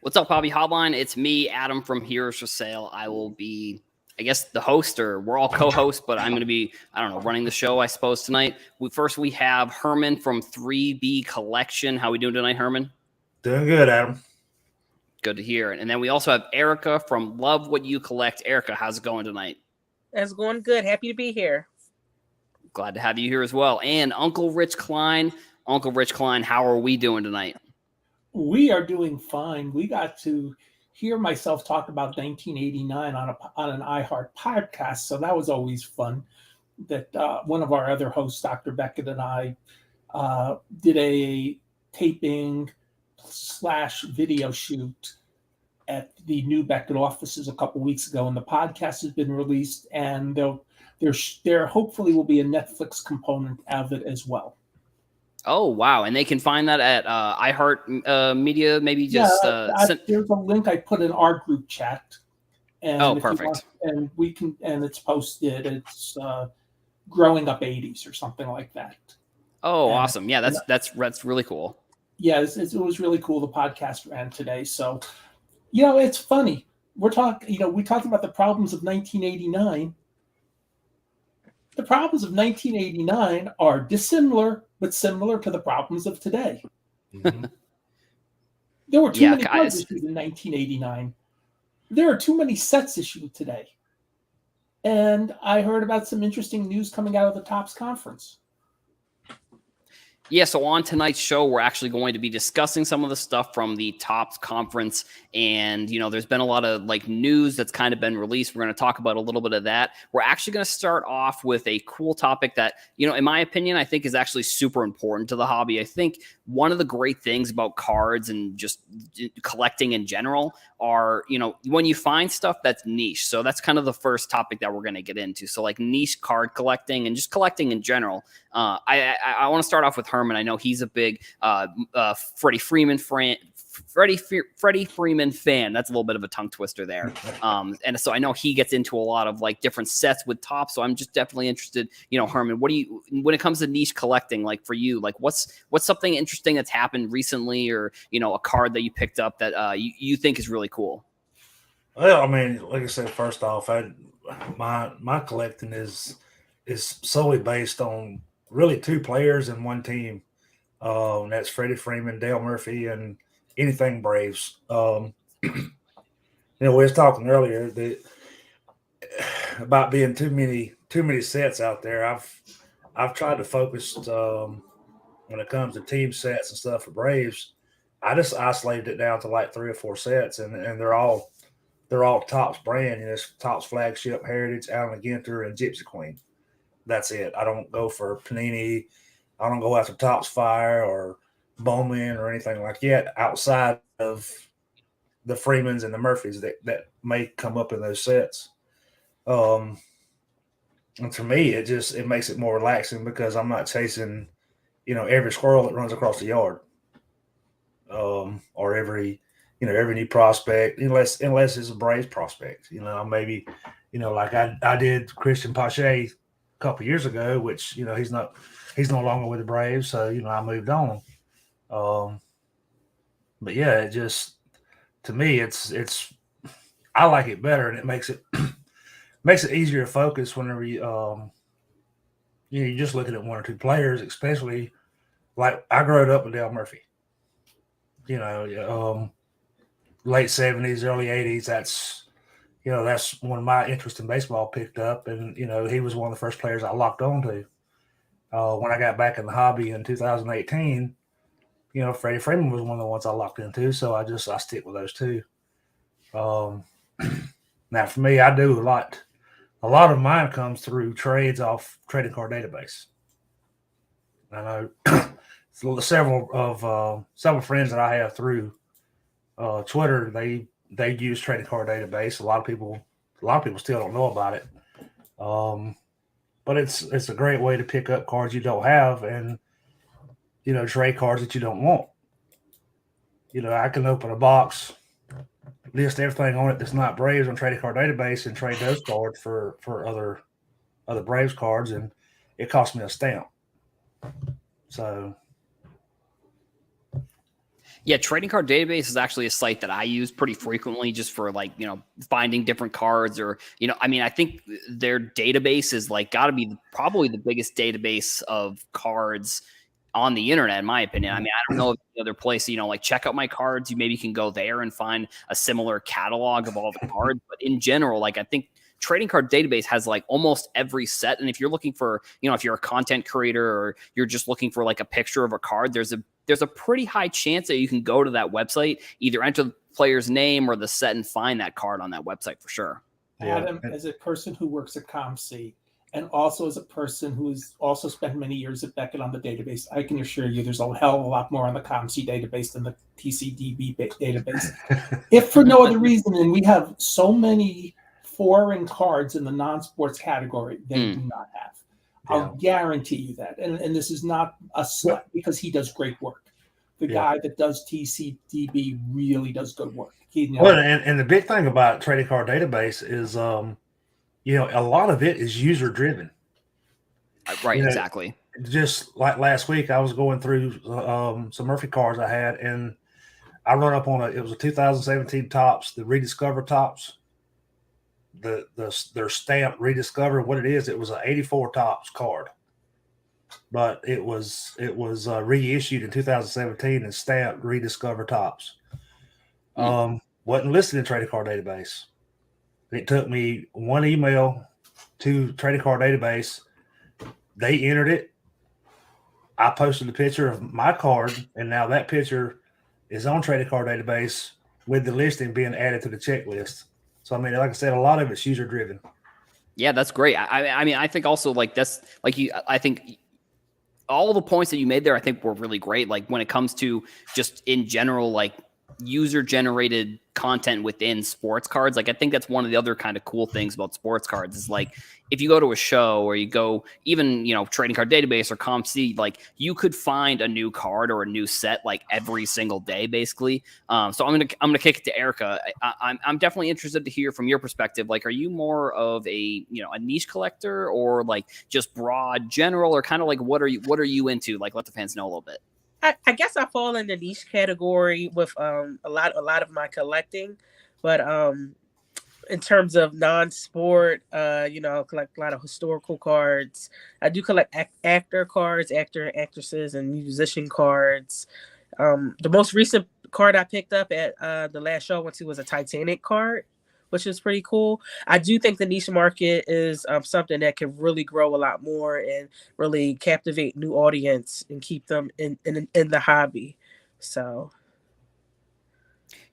What's up, Hobby Hotline? It's me, Adam from Heroes for Sale. I will be, I guess, the host, or we're all co-hosts, but I'm going to be, I don't know, running the show, I suppose, tonight. First, we have Herman from 3B Collection. How we doing tonight, Herman? Doing good, Adam. Good to hear. And then we also have Erica from Love What You Collect. Erica, how's it going tonight? It's going good. Happy to be here. Glad to have you here as well. And Uncle Rich Klein. Uncle Rich Klein, how are we doing tonight? We are doing fine. We got to hear myself talk about 1989 on an iHeart podcast, so that was always fun. That one of our other hosts, Dr. Beckett, and I did a taping / video shoot at the new Beckett offices a couple weeks ago, and the podcast has been released, and there hopefully will be a Netflix component of it as well. Oh, wow. And they can find that at iHeart Media, maybe just... there's a link I put in our group chat. And perfect. And it's posted. It's Growing Up 80s or something like that. Oh, awesome. Yeah, that's really cool. Yeah, it was really cool. The podcast ran today. So, it's funny. We talked about the problems of 1989. The problems of 1989 are dissimilar, but similar to the problems of today. Mm-hmm. There were too many cards issued in 1989. There are too many sets issued today. And I heard about some interesting news coming out of the Topps conference. Yeah, so on tonight's show, we're actually going to be discussing some of the stuff from the Topps conference. And, there's been a lot of news that's kind of been released. We're going to talk about a little bit of that. We're actually going to start off with a cool topic that, in my opinion, I think is actually super important to the hobby. I think one of the great things about cards and just collecting in general are, when you find stuff that's niche. So that's kind of the first topic that we're going to get into. So niche card collecting and just collecting in general. I want to start off with Herman. I know he's a big Freddie Freeman fan. Freddie Freeman fan. That's a little bit of a tongue twister there. And so I know he gets into a lot of different sets with Topps. So I'm just definitely interested, Herman, when it comes to niche collecting, for you, what's something interesting that's happened recently, or, a card that you picked up that you think is really cool? Well, I mean, like I said, first off, my collecting is solely based on really two players and one team. That's Freddie Freeman, Dale Murphy, and anything Braves. We was talking earlier about being too many sets out there. I've tried to focus when it comes to team sets and stuff for Braves. I just isolated it down to 3 or 4 sets, and they're all Topps brand. It's Topps Flagship, Heritage, Allen Ginter, and Gypsy Queen. That's it. I don't go for Panini. I don't go after Topps Fire or Bowman or anything like that outside of the Freemans and the Murphys that may come up in those sets. And for me, it makes it more relaxing because I'm not chasing, every squirrel that runs across the yard, or every new prospect, unless it's a Braves prospect. Maybe, I did Christian Pache a couple years ago, which he's no longer with the Braves, so I moved on. But yeah, it just, to me, it's I like it better, and it makes it easier to focus whenever you're just looking at 1 or 2 players, especially I grew up with Dale Murphy. Late 70s, early 80s. That's when my interest in baseball picked up, and he was one of the first players I locked on to. When I got back in the hobby in 2018, Freddie Freeman was one of the ones I locked into, so I stick with those two. Now for me, I do a lot. A lot of mine comes through trades off trading card database. I know several friends that I have through Twitter. They use trading card database. A lot of people still don't know about it. But it's a great way to pick up cards you don't have and, trade cards that you don't want. I can open a box, list everything on it that's not Braves on trading card database, and trade those cards for other Braves cards, and it costs me a stamp. So Yeah, Trading Card Database is actually a site that I use pretty frequently just for like, finding different cards or, I mean, I think their database is like got to be probably the biggest database of cards on the internet, in my opinion. I mean, I don't know if the other place, like check out my cards, you maybe can go there and find a similar catalog of all the cards. But in general, like I think Trading Card Database has like almost every set. And if you're looking for, if you're a content creator or you're just looking for like a picture of a card, there's a pretty high chance that you can go to that website, either enter the player's name or the set and find that card on that website for sure. Adam, as a person who works at ComC and also as a person who's also spent many years at Beckett on the database, I can assure you there's a hell of a lot more on the ComC database than the TCDB database. If for no other reason, and we have so many foreign cards in the non-sports category they do not have. I'll guarantee you that. And this is not a slut because he does great work. The guy that does TCDB really does good work. Well, and the big thing about Trading Card Database is, a lot of it is user driven. Right, exactly. Just like last week, I was going through some Murphy cards I had, and I run up on it was a 2017 Topps, the Rediscover Topps. Their stamp Rediscover, what it is, it was an 84 Topps card, but it was reissued in 2017 and stamped Rediscover Topps. Wasn't listed in Trading Card Database. It took me one email to Trading Card Database. They entered it. I posted a picture of my card, and now that picture is on Trading Card Database with the listing being added to the checklist. So, I mean, like I said, a lot of it's user driven. Yeah, that's great. I mean, I think also like that's like I think all the points that you made there, I think were really great. Like when it comes to just in general, like user generated content within sports cards. Like I think that's one of the other kind of cool things about sports cards is like if you go to a show or you go even, Trading Card Database or ComC, like you could find a new card or a new set like every single day, basically. So I'm gonna kick it to Erica. I'm definitely interested to hear from your perspective. Like, are you more of a a niche collector or like just broad general or kind of like what are you into? Like let the fans know a little bit. I guess I fall in the niche category with a lot of my collecting, but in terms of non-sport, I collect a lot of historical cards. I do collect actor cards, actor and actresses, and musician cards. The most recent card I picked up at the last show I went to was a Titanic card, which is pretty cool. I do think the niche market is something that can really grow a lot more and really captivate new audience and keep them in the hobby. So.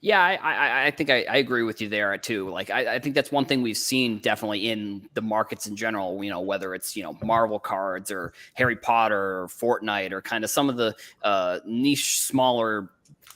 Yeah, I think I agree with you there too. Like I think that's one thing we've seen definitely in the markets in general, whether it's, Marvel cards or Harry Potter or Fortnite or kind of some of the niche, smaller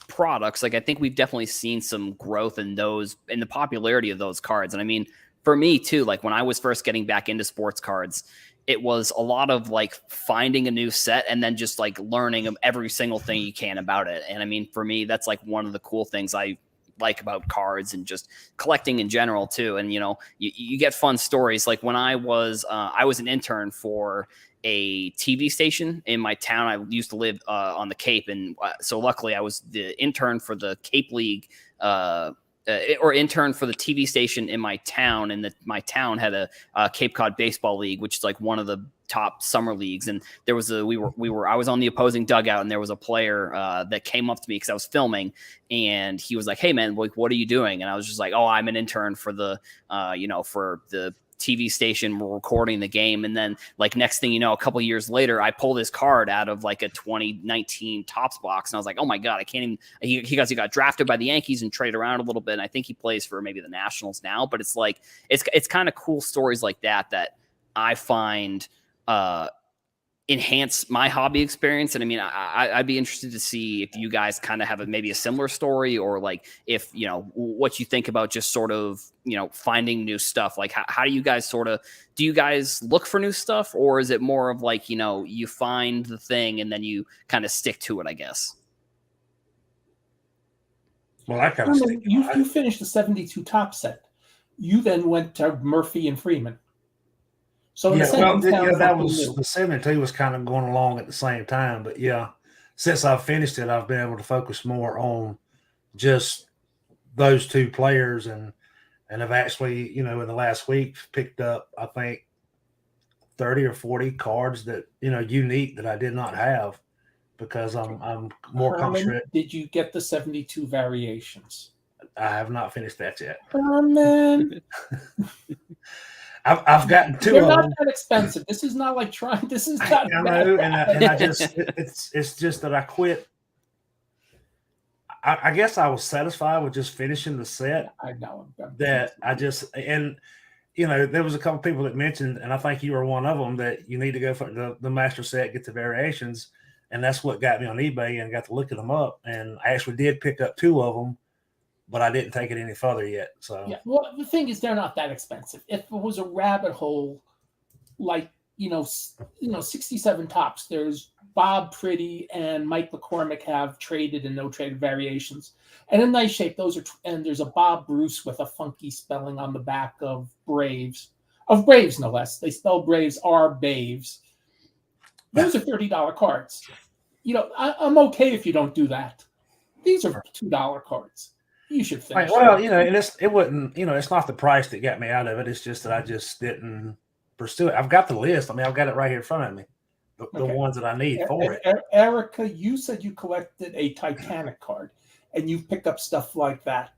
products. Like I think we've definitely seen some growth in the popularity of those cards. And I mean, for me too, like when I was first getting back into sports cards, it was a lot of like finding a new set and then just like learning every single thing you can about it. And I mean, for me, that's like one of the cool things I like about cards and just collecting in general too. And, you get fun stories. Like when I was an intern for a TV station in my town. I used to live on the Cape. And so luckily I was the intern for the Cape League, or intern for the TV station in my town, and my town had a Cape Cod Baseball League, which is like one of the top summer leagues. And there was I was on the opposing dugout, and there was a player that came up to me because I was filming, and he was like, "Hey man, like what are you doing?" And I was just like, "Oh, I'm an intern for the for the TV station. We're recording the game." And then like next thing you know, a couple years later, I pulled his card out of like a 2019 Topps box, and I was like, oh my god, I can't even. He got drafted by the Yankees and traded around a little bit, and I think he plays for maybe the Nationals now. But it's like it's kind of cool stories like that I find enhance my hobby experience. And I mean, I'd be interested to see if you guys kind of have maybe a similar story, or like if, what you think about just sort of, finding new stuff. Like how do you guys do you guys look for new stuff, or is it more of like, you find the thing and then you kind of stick to it, I guess? Well, I kind of you finished the 72 top set. You then went to Murphy and Freeman. So that was the 72 was kind of going along at the same time, but yeah. since I've finished it, I've been able to focus more on just those two players, and I've actually, in the last week picked up, I think, 30 or 40 cards that, unique that I did not have, because I'm more Herman, confident. did you get the 72 variations? I have not finished that yet. Herman. I've gotten two They're of not them. that expensive. This is not like trying. This is not. I know, and I just it's just that I quit. I guess I was satisfied with just finishing the set. I know that I just, and there was a couple people that mentioned, and I think you were one of them, that you need to go for the master set, get the variations, and that's what got me on eBay and got to looking them up. And I actually did pick up two of them, but I didn't take it any further yet. So yeah, well, the thing is, they're not that expensive. If it was a rabbit hole, like 67 tops, there's Bob Pretty and Mike McCormick have traded and no traded variations, and in nice shape. Those are, and there's a Bob Bruce with a funky spelling on the back of Braves no less. They spell Braves R-Baves. Those are $30 cards. I'm okay if you don't do that. These are $2 cards. You should finish. Well, and it wouldn't, it's not the price that got me out of it. It's just that I just didn't pursue it. I've got the list. I mean, I've got it right here in front of me. The ones that I need for it. Erica, you said you collected a Titanic card, and you picked up stuff like that.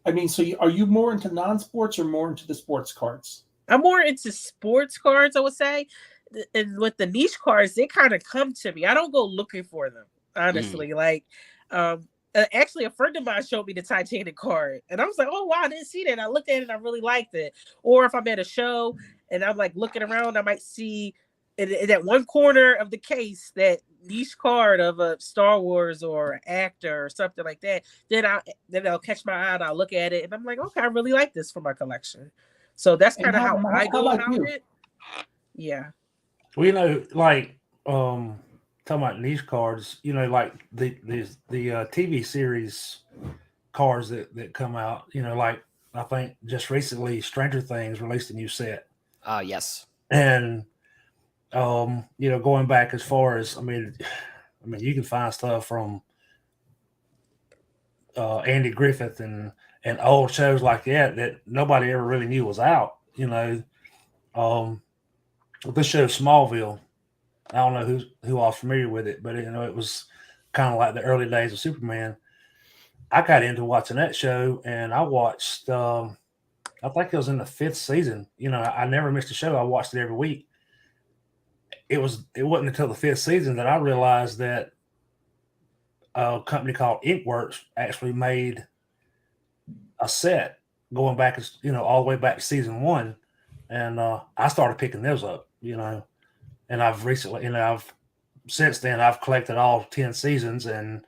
I mean, so are you more into non-sports or more into the sports cards? I'm more into sports cards, I would say. And with the niche cards, they kind of come to me. I don't go looking for them, honestly. Actually, a friend of mine showed me the Titanic card, and I was like, "Oh wow, I didn't see that." And I looked at it, and I really liked it. Or if I'm at a show and I'm like looking around, I might see in that one corner of the case that niche card of a Star Wars or an actor or something like that. Then I'll catch my eye and I'll look at it, and I'm like, "Okay, I really like this for my collection." So that's kind of how I go about it. Yeah. Well, talking about niche cards, like the TV series cards that come out, like I think just recently Stranger Things released a new set. Yes. And going back as far as, I mean, you can find stuff from Andy Griffith and old shows like that nobody ever really knew was out. This show Smallville, I don't know who all's familiar with it, but it was kind of like the early days of Superman. I got into watching that show, and I watched. I think it was in the 5th season. I never missed a show. I watched it every week. It wasn't until the 5th season that I realized that a company called Inkworks actually made a set going back, all the way back to season 1, and I started picking those up. And I've recently, since then I've collected all 10 seasons, and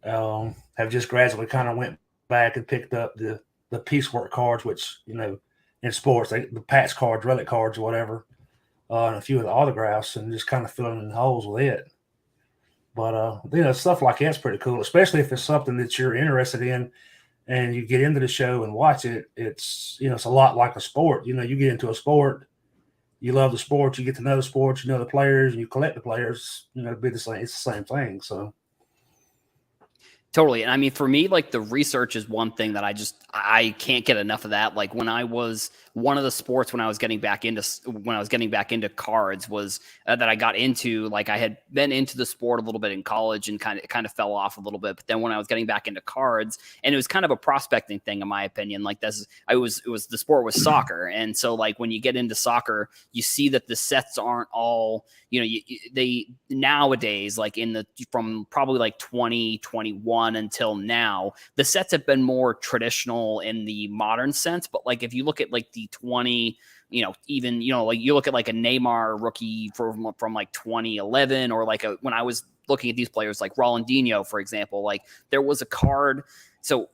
have just gradually kind of went back and picked up the piecework cards, which in sports, the patch cards, relic cards, or whatever, and a few of the autographs, and just kind of filling in the holes with it. But stuff like that's pretty cool, especially if it's something that you're interested in, and you get into the show and watch it. It's it's a lot like a sport. You get into a sport. You love the sport, you get to know the sport, the players, and you collect the players, it'd be the same. It's the same thing. So totally. And I mean, for me, like, the research is one thing that I can't get enough of that. Like, when I was one of the sports when I was getting back into cards was that I got into, like, I had been into the sport a little bit in college and kind of fell off a little bit. But then when I was getting back into cards, and it was kind of a prospecting thing, in my opinion, like the sport was soccer. And so, like, when you get into soccer, you see that the sets aren't all, they nowadays, like from probably like 2021 until now, the sets have been more traditional in the modern sense. But like, if you look at like the 20, like you look at like a Neymar rookie from like 2011, or like when I was looking at these players like Ronaldinho, for example, like there was a card. So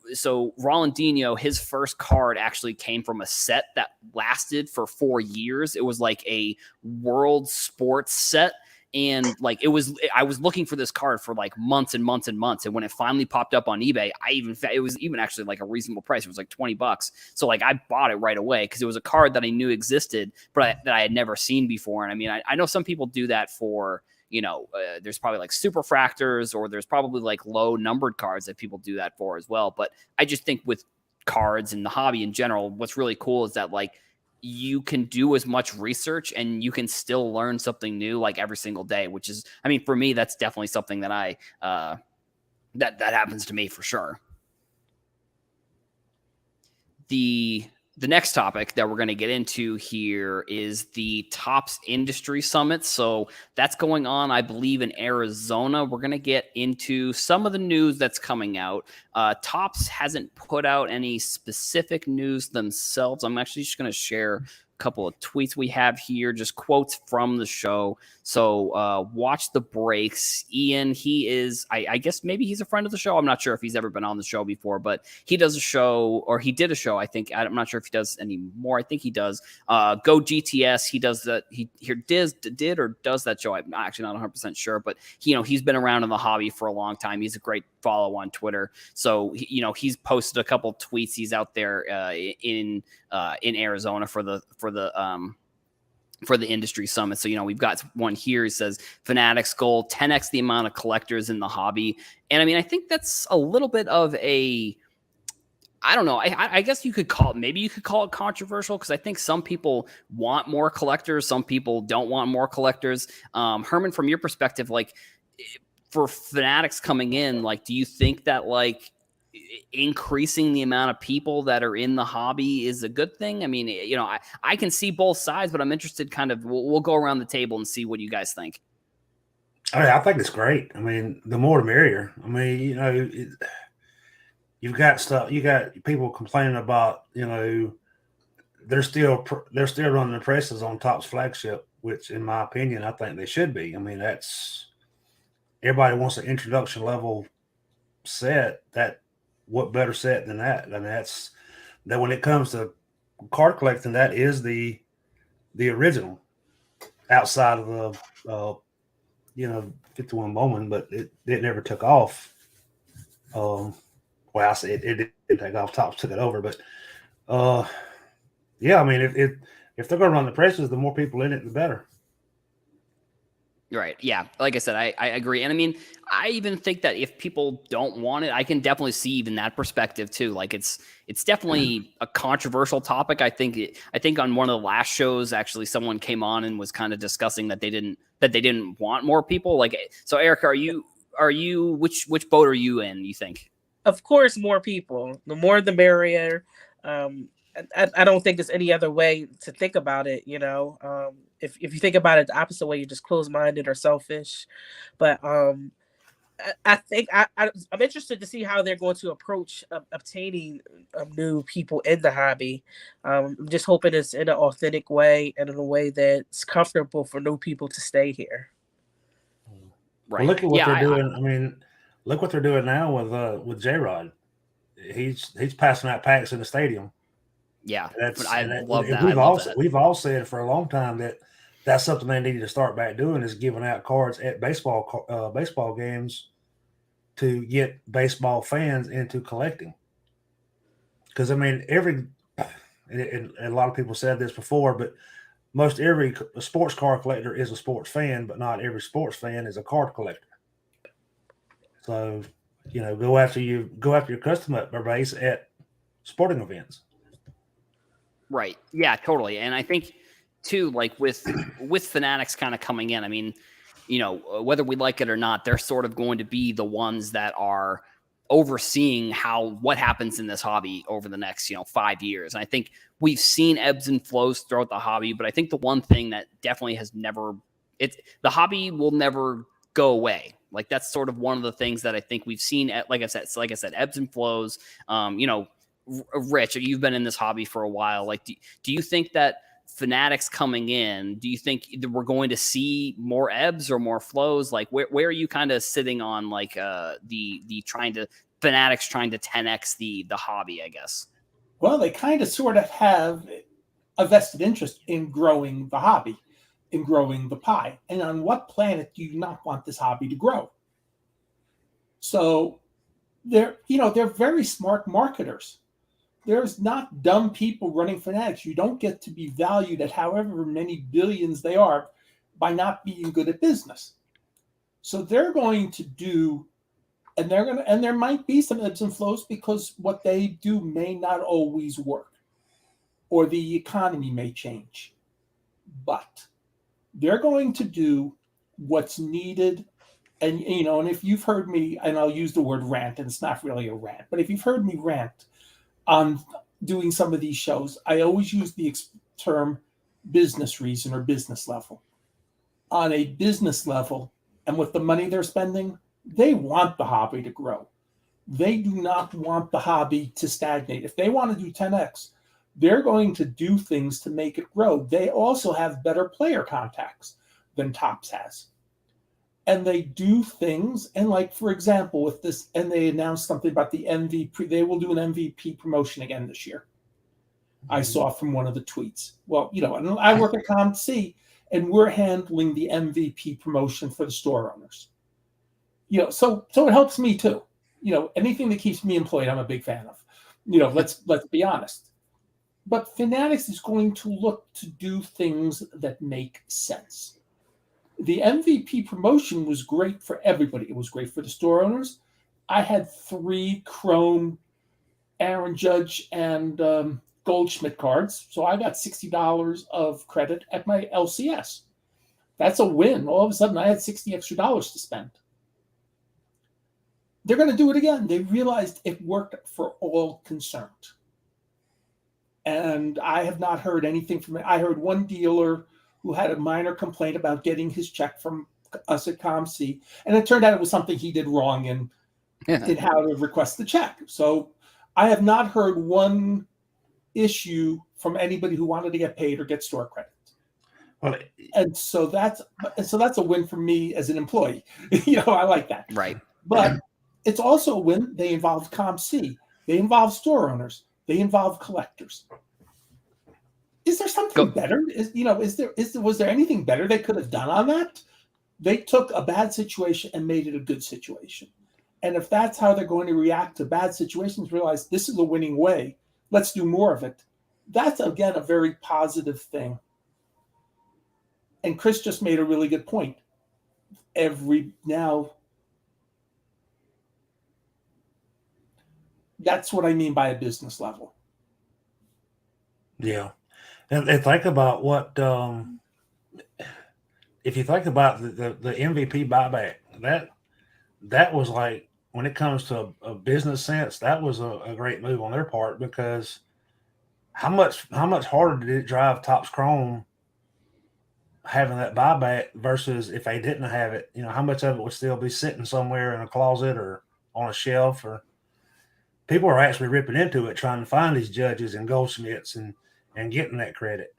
Ronaldinho, his first card actually came from a set that lasted for 4 years. It was like a world sports set. And like, I was looking for this card for like months and months and months. And when it finally popped up on eBay, it was even actually like a reasonable price. It was like $20. So like, I bought it right away because it was a card that I knew existed, but that I had never seen before. And I mean, I know some people do that for, there's probably like superfractors, or there's probably like low numbered cards that people do that for as well. But I just think with cards and the hobby in general, what's really cool is that like you can do as much research and you can still learn something new like every single day, which is, I mean, for me, that's definitely something that that happens to me for sure. The next topic that we're going to get into here is the Topps Industry Summit. So that's going on, I believe, in Arizona. We're going to get into some of the news that's coming out. Topps hasn't put out any specific news themselves. I'm actually just going to share couple of tweets we have here, just quotes from the show. So watch the breaks. Ian, he is, I guess maybe he's a friend of the show. I'm not sure if he's ever been on the show before, but he does a show, or he did a show, I think. I'm not sure if he does anymore. I think he does. Go GTS. He does that. He did or does that show. I'm actually not 100% sure, but he's been around in the hobby for a long time. He's a great follow on Twitter. So he's posted a couple tweets. He's out there in Arizona for the industry summit. So we've got one here. It says Fanatics goal 10x the amount of collectors in the hobby. And I mean, I think that's a little bit of a, I don't know. I guess you could call it controversial, because I think some people want more collectors, some people don't want more collectors. Herman, from your perspective, like for Fanatics coming in, like, do you think that like increasing the amount of people that are in the hobby is a good thing? I mean, I can see both sides, but I'm interested we'll go around the table and see what you guys think. I think it's great. I mean, the more the merrier. I mean, you've got people complaining about, they're still running the presses on Topps flagship, which in my opinion, I think they should be. I mean, everybody wants an introduction level set. What better set than that? I mean, that when it comes to card collecting, that is the original, outside of the 51 Bowman, but it never took off. Well, I say it didn't take off. Topps took it over, but yeah, I mean, if they're going to run the presses, the more people in it, the better. Right. Yeah. Like I said, I agree. And I mean, I even think that if people don't want it, I can definitely see even that perspective too. Like it's definitely a controversial topic. I think on one of the last shows, actually someone came on and was kind of discussing that they didn't want more people. Like, so Eric, which boat are you in, you think? Of course, more people, the more the merrier. I don't think there's any other way to think about it. If you think about it the opposite way, you're just closed-minded or selfish. But I think I'm interested to see how they're going to approach obtaining new people in the hobby. I'm just hoping it's in an authentic way and in a way that's comfortable for new people to stay here. Right. Well, look at what they're doing. I mean, look what they're doing now with J-Rod. He's passing out packs in the stadium. Yeah, I love that. We've all said for a long time that that's something they need to start back doing, is giving out cards at baseball games to get baseball fans into collecting. Because I mean, and a lot of people said this before, but most every sports card collector is a sports fan, but not every sports fan is a card collector. So go after your customer base at sporting events. Right. Yeah, totally. And I think too, like with Fanatics kind of coming in, I mean, whether we like it or not, they're sort of going to be the ones that are overseeing what happens in this hobby over the next, 5 years. And I think we've seen ebbs and flows throughout the hobby, but I think the one thing that definitely has the hobby will never go away. Like that's sort of one of the things that I think we've seen like I said, ebbs and flows. Rich, you've been in this hobby for a while. Like, do you think that Fanatics coming in, do you think that we're going to see more ebbs or more flows? Like, where are you kind of sitting on like Fanatics trying to 10x the hobby, I guess? Well, they kind of sort of have a vested interest in growing the hobby, in growing the pie. And on what planet do you not want this hobby to grow? So they're very smart marketers. There's not dumb people running Fanatics. You don't get to be valued at however many billions they are by not being good at business. So they're going to do, and there might be some ebbs and flows because what they do may not always work, or the economy may change. But they're going to do what's needed. And, and if you've heard me, and I'll use the word rant, and it's not really a rant, but if you've heard me rant on doing some of these shows, I always use the term business reason or business level. On a business level, and with the money they're spending, they want the hobby to grow. They do not want the hobby to stagnate. If they want to do 10x, they're going to do things to make it grow. They also have better player contacts than Topps has. And they do things, and like, for example, with this, and they announced something about the MVP. They will do an MVP promotion again this year. I saw from one of the tweets. Well, and I work at ComC, and we're handling the MVP promotion for the store owners. So it helps me too. Anything that keeps me employed, I'm a big fan of. Let's be honest. But Fanatics is going to look to do things that make sense. The MVP promotion was great for everybody. It was great for the store owners. I had 3 Chrome, Aaron Judge, and Goldschmidt cards. So I got $60 of credit at my LCS. That's a win. All of a sudden, I had $60 extra to spend. They're going to do it again. They realized it worked for all concerned. And I have not heard anything from it. I heard one dealer who had a minor complaint about getting his check from us at ComC. And it turned out it was something he did wrong in how to request the check. So I have not heard one issue from anybody who wanted to get paid or get store credit. Well, and so that's a win for me as an employee. I like that. Right. But it's also a win. They involve ComC. They involve store owners. They involve collectors. Is there something better? Was there anything better they could have done on that? They took a bad situation and made it a good situation. And if that's how they're going to react to bad situations, realize this is a winning way, let's do more of it. That's, again, a very positive thing. And Chris just made a really good point. That's what I mean by a business level. Yeah. And think about what, if you think about the MVP buyback, that was like, when it comes to a business sense, that was a great move on their part, because how much harder did it drive Topps Chrome having that buyback versus if they didn't have it? How much of it would still be sitting somewhere in a closet or on a shelf, or people are actually ripping into it trying to find these Judges and Goldsmiths and getting that credit.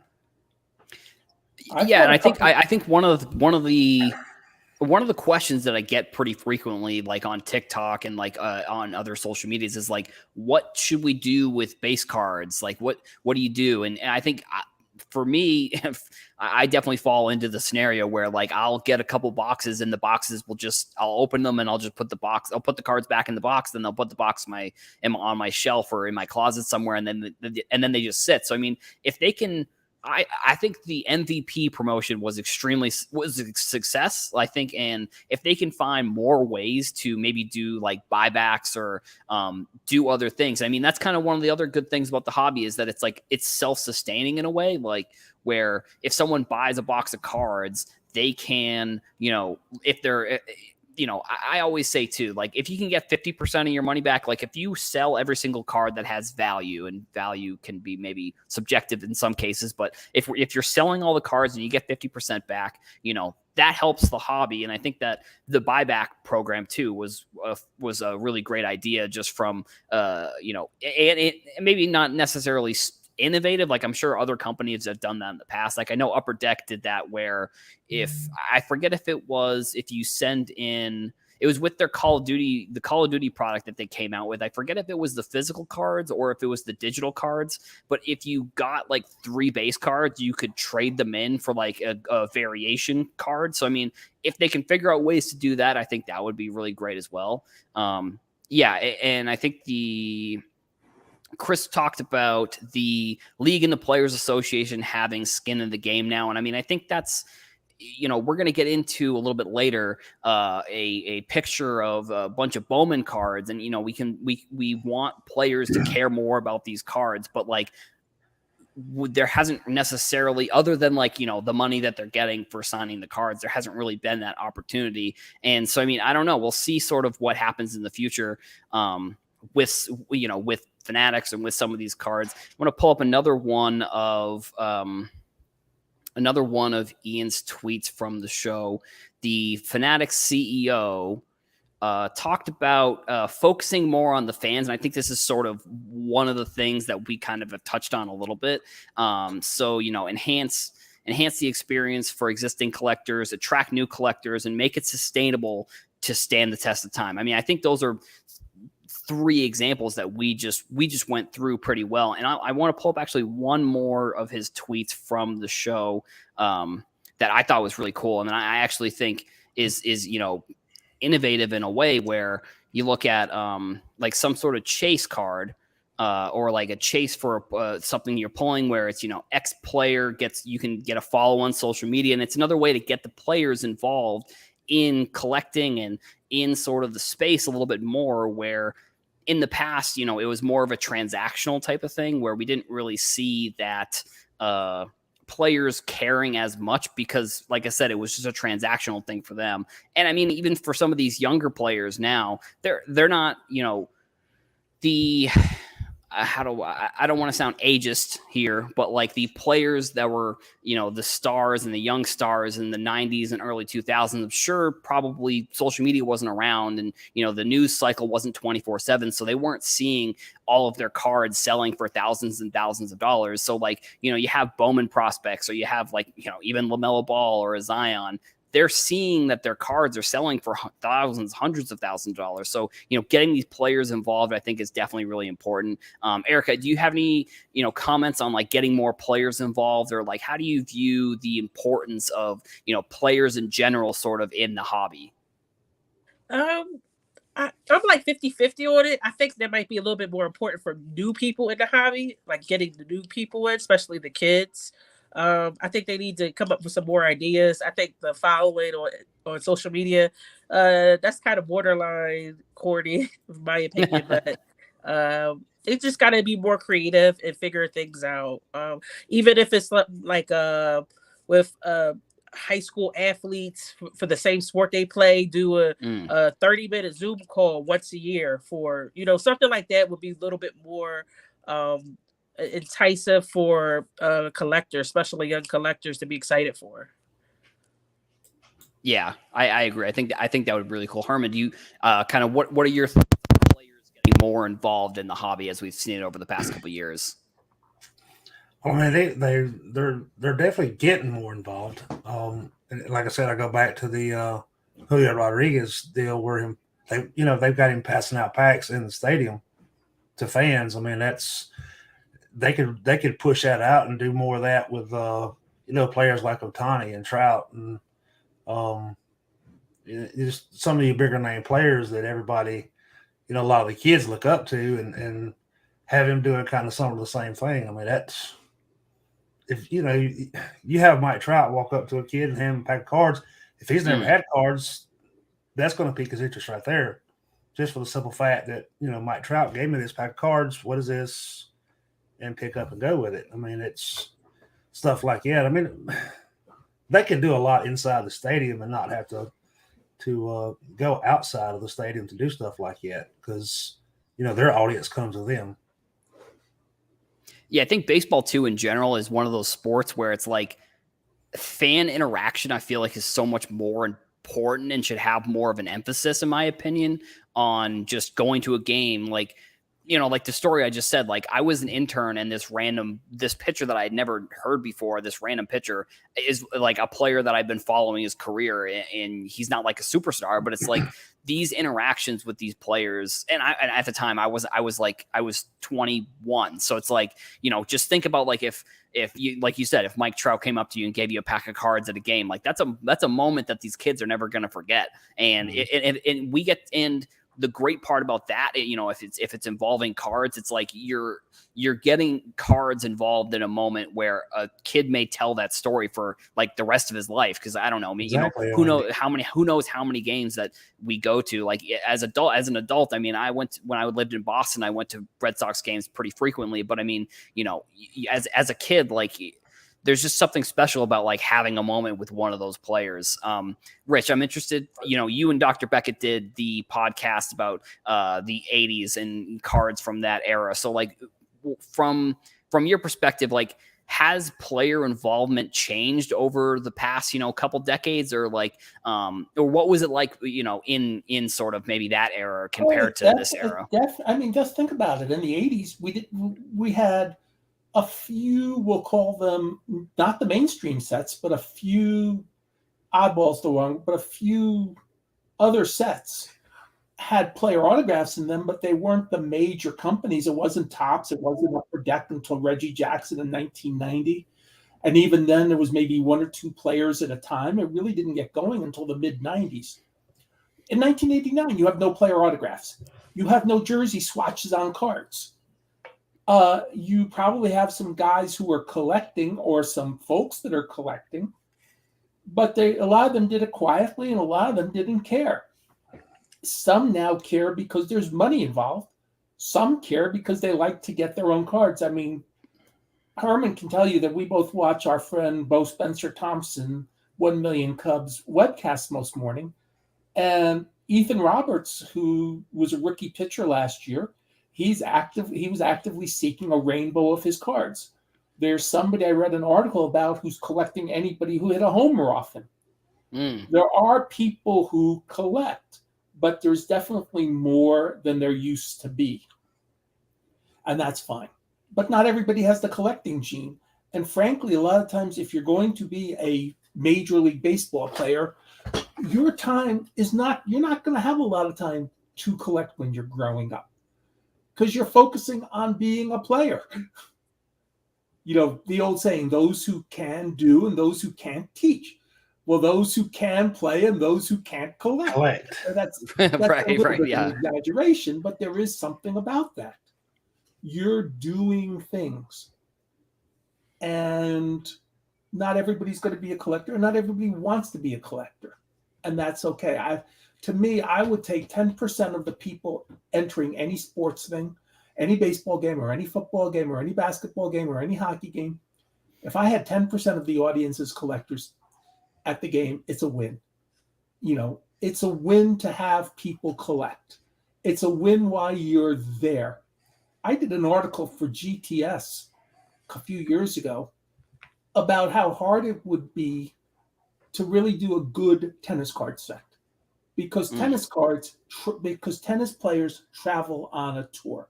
Yeah, and I think one of the questions that I get pretty frequently, like on TikTok and like on other social medias, is like, what should we do with base cards? Like, what do you do? And I think for me, I definitely fall into the scenario where, like, I'll get a couple boxes, and the boxes I'll open them, and I'll just put the cards back in the box, then I'll put the box on my shelf or in my closet somewhere, and then they just sit. So I mean, if they can. I think the MVP promotion was a success, I think, and if they can find more ways to maybe do like buybacks or do other things, I mean, that's kind of one of the other good things about the hobby, is that it's self-sustaining in a way, like where if someone buys a box of cards, they can, if they're I always say too, like, if you can get 50% of your money back, like if you sell every single card that has value, and value can be maybe subjective in some cases, but if you're selling all the cards and you get 50% back, that helps the hobby. And I think that the buyback program too was a really great idea, just from, and it maybe not necessarily innovative. Like, I'm sure other companies have done that in the past. Like, I know Upper Deck did that, where I forget if you send in, it was with their the Call of Duty product that they came out with. I forget if it was the physical cards or if it was the digital cards, but if you got like 3 base cards, you could trade them in for like a variation card. So, I mean, if they can figure out ways to do that, I think that would be really great as well. Yeah. And I think Chris talked about the league and the Players Association having skin in the game now. And I mean, I think that's, we're going to get into a little bit later a picture of a bunch of Bowman cards, and we want players to care more about these cards, but like there hasn't necessarily, other than like the money that they're getting for signing the cards, there hasn't really been that opportunity. And so I mean, I don't know, we'll see sort of what happens in the future with Fanatics and with some of these cards. I want to pull up another one of Ian's tweets from the show. The Fanatics CEO talked about focusing more on the fans. And I think this is sort of one of the things that we kind of have touched on a little bit. So, enhance the experience for existing collectors, attract new collectors, and make it sustainable to stand the test of time. I mean, I think those are 3 examples that we just went through pretty well. And I want to pull up actually one more of his tweets from the show that I thought was really cool. And I actually think is innovative in a way where you look at like some sort of chase card or like a chase for something you're pulling where it's, X player you can get a follow on social media. And it's another way to get the players involved in collecting and in sort of the space a little bit more, where in the past, it was more of a transactional type of thing where we didn't really see that players caring as much because, like I said, it was just a transactional thing for them. And I mean, even for some of these younger players now, they're not, the I don't want to sound ageist here, but like the players that were, the stars and the young stars in the 90s and early 2000s, I'm sure probably social media wasn't around and, the news cycle wasn't 24/7. So they weren't seeing all of their cards selling for thousands and thousands of dollars. So like, you have Bowman prospects or you have like, even LaMelo Ball or a Zion. They're seeing that their cards are selling for thousands, hundreds of thousands of dollars. So, getting these players involved, I think is definitely really important. Erica, do you have any, comments on like getting more players involved, or like, how do you view the importance of, players in general sort of in the hobby? I'm like 50-50 on it. I think that might be a little bit more important for new people in the hobby, like getting the new people in, especially the kids. I think they need to come up with some more ideas. I think the following on social media, that's kind of borderline corny, in my opinion. But it just got to be more creative and figure things out. Even if it's like with high school athletes for the same sport they play, do a 30-minute Zoom call once a year for, something like that would be a little bit more enticing for collectors, especially young collectors, to be excited for. Yeah, I agree. I think that would be really cool. Herman, do you kind of what are your thoughts on players getting more involved in the hobby as we've seen it over the past couple of years? I mean, they're definitely getting more involved. And like I said, I go back to the Julio Rodriguez deal where they've got him passing out packs in the stadium to fans. I mean, they could push that out and do more of that with players like Ohtani and Trout and just some of the bigger name players that everybody, a lot of the kids look up to, and have him doing kind of some of the same thing. I mean, that's, if you have Mike Trout walk up to a kid and hand him a pack of cards, if he's never had cards, that's going to pique his interest right there, just for the simple fact that Mike Trout gave me this pack of cards. What is this? And pick up and go with it. I mean, it's stuff like that. I mean, they can do a lot inside the stadium and not have to go outside of the stadium to do stuff like that, because their audience comes to them. Yeah, I think baseball too in general is one of those sports where it's like fan interaction, I feel like, is so much more important and should have more of an emphasis, in my opinion, on just going to a game. Like, like the story I just said, like I was an intern and this pitcher that I had never heard before, this random pitcher is like a player that I've been following his career, and he's not like a superstar, but it's like these interactions with these players. And at the time I was 21. So it's like, just think about like if you, like you said, if Mike Trout came up to you and gave you a pack of cards at a game, like that's a moment that these kids are never going to forget. And the great part about that, if it's involving cards, it's like you're getting cards involved in a moment where a kid may tell that story for like the rest of his life. Cause I don't know, Exactly. who knows how many games that we go to, like as an adult. I mean, when I lived in Boston, I went to Red Sox games pretty frequently, but I mean, as a kid, like there's just something special about like having a moment with one of those players. Rich, I'm interested, you and Dr. Beckett did the podcast about the 80s and cards from that era. So like from your perspective, like has player involvement changed over the past, couple decades, or like, or what was it like, in sort of maybe that era compared to this era? I mean, just think about it. In the 80s, we had a few, we'll call them not the mainstream sets, but a few oddballs the wrong, but a few other sets had player autographs in them, but they weren't the major companies. It wasn't Topps. It wasn't Upper Deck until Reggie Jackson in 1990. And even then, there was maybe one or two players at a time. It really didn't get going until the mid-90s. In 1989, you have no player autographs. You have no jersey swatches on cards. You probably have some guys who are collecting or some folks that are collecting, but a lot of them did it quietly and a lot of them didn't care. Some now care because there's money involved. Some care because they like to get their own cards. I mean, Herman can tell you that we both watch our friend Bo Spencer Thompson, 1 Million Cubs webcast most morning. And Ethan Roberts, who was a rookie pitcher last year, he was actively seeking a rainbow of his cards. There's somebody I read an article about who's collecting anybody who hit a homer off him. There are people who collect, but there's definitely more than there used to be. And that's fine. But not everybody has the collecting gene. And frankly, a lot of times, if you're going to be a Major League Baseball player, your time is you're not going to have a lot of time to collect when you're growing up, because you're focusing on being a player. The old saying, those who can do and those who can't teach. Well, those who can play and those who can't collect. That's right, a little bit yeah. of an exaggeration, but there is something about that. You're doing things. And not everybody's going to be a collector, and not everybody wants to be a collector. And that's okay. To me, I would take 10% of the people entering any sports thing, any baseball game or any football game or any basketball game or any hockey game. If I had 10% of the audience as collectors at the game, it's a win. It's a win to have people collect. It's a win while you're there. I did an article for GTS a few years ago about how hard it would be to really do a good tennis card set. Because tennis players travel on a tour.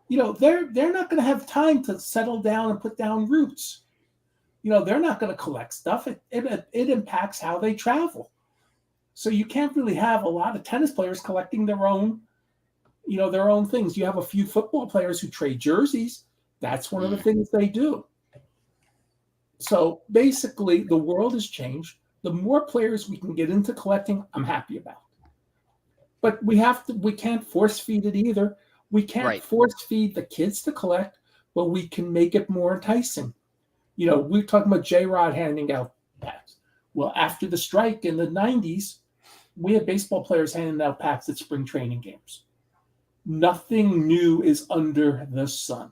They're not going to have time to settle down and put down roots. They're not going to collect stuff. It impacts how they travel. So you can't really have a lot of tennis players collecting their own things. You have a few football players who trade jerseys. That's one of the things they do. So basically, the world has changed. The more players we can get into collecting, I'm happy about. But we can't force feed it either. We can't force feed the kids to collect, but we can make it more enticing. We're talking about J-Rod handing out packs. Well, after the strike in the 90s, we had baseball players handing out packs at spring training games. Nothing new is under the sun.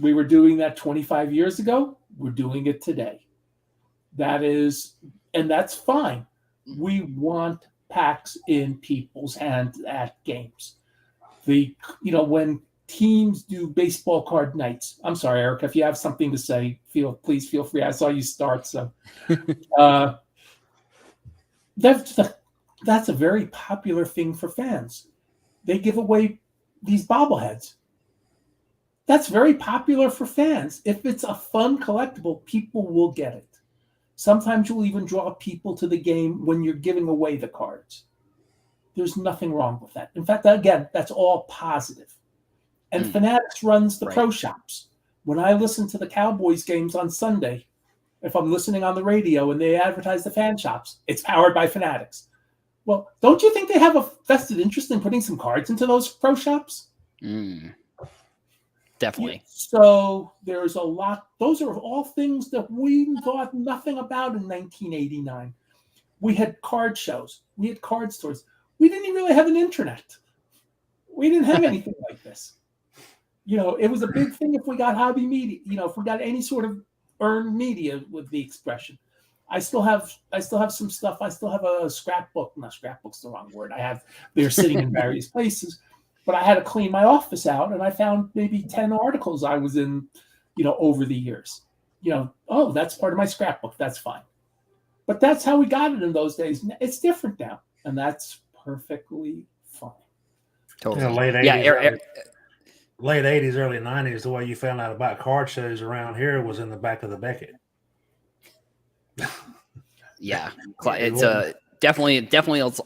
We were doing that 25 years ago. We're doing it today. And that's fine. We want packs in people's hands at games. When teams do baseball card nights. I'm sorry, Eric, if you have something to say, please feel free. I saw you start, so that's a very popular thing for fans. They give away these bobbleheads. That's very popular for fans. If it's a fun collectible, people will get it. Sometimes you'll even draw people to the game when you're giving away the cards. There's nothing wrong with that. In fact, again, that's all positive. And Fanatics runs the pro shops. When I listen to the Cowboys games on Sunday, if I'm listening on the radio and they advertise the fan shops, it's powered by Fanatics. Well, don't you think they have a vested interest in putting some cards into those pro shops? Definitely. Yeah, so there's a lot. Those are all things that we thought nothing about in 1989. We had card shows. We had card stores. We didn't really have an internet. We didn't have anything like this. It was a big thing if we got hobby media, if we got any sort of earned media with the expression. I still have some stuff. I still have a scrapbook. Not scrapbook's the wrong word. They're sitting in various places, but I had to clean my office out, and I found maybe 10 articles I was in, over the years. Oh, that's part of my scrapbook. That's fine. But that's how we got it in those days. It's different now, and that's perfectly fine. Totally. Late 80s, late 80s, early 90s, the way you found out about card shows around here was in the back of the Beckett. Yeah, it's definitely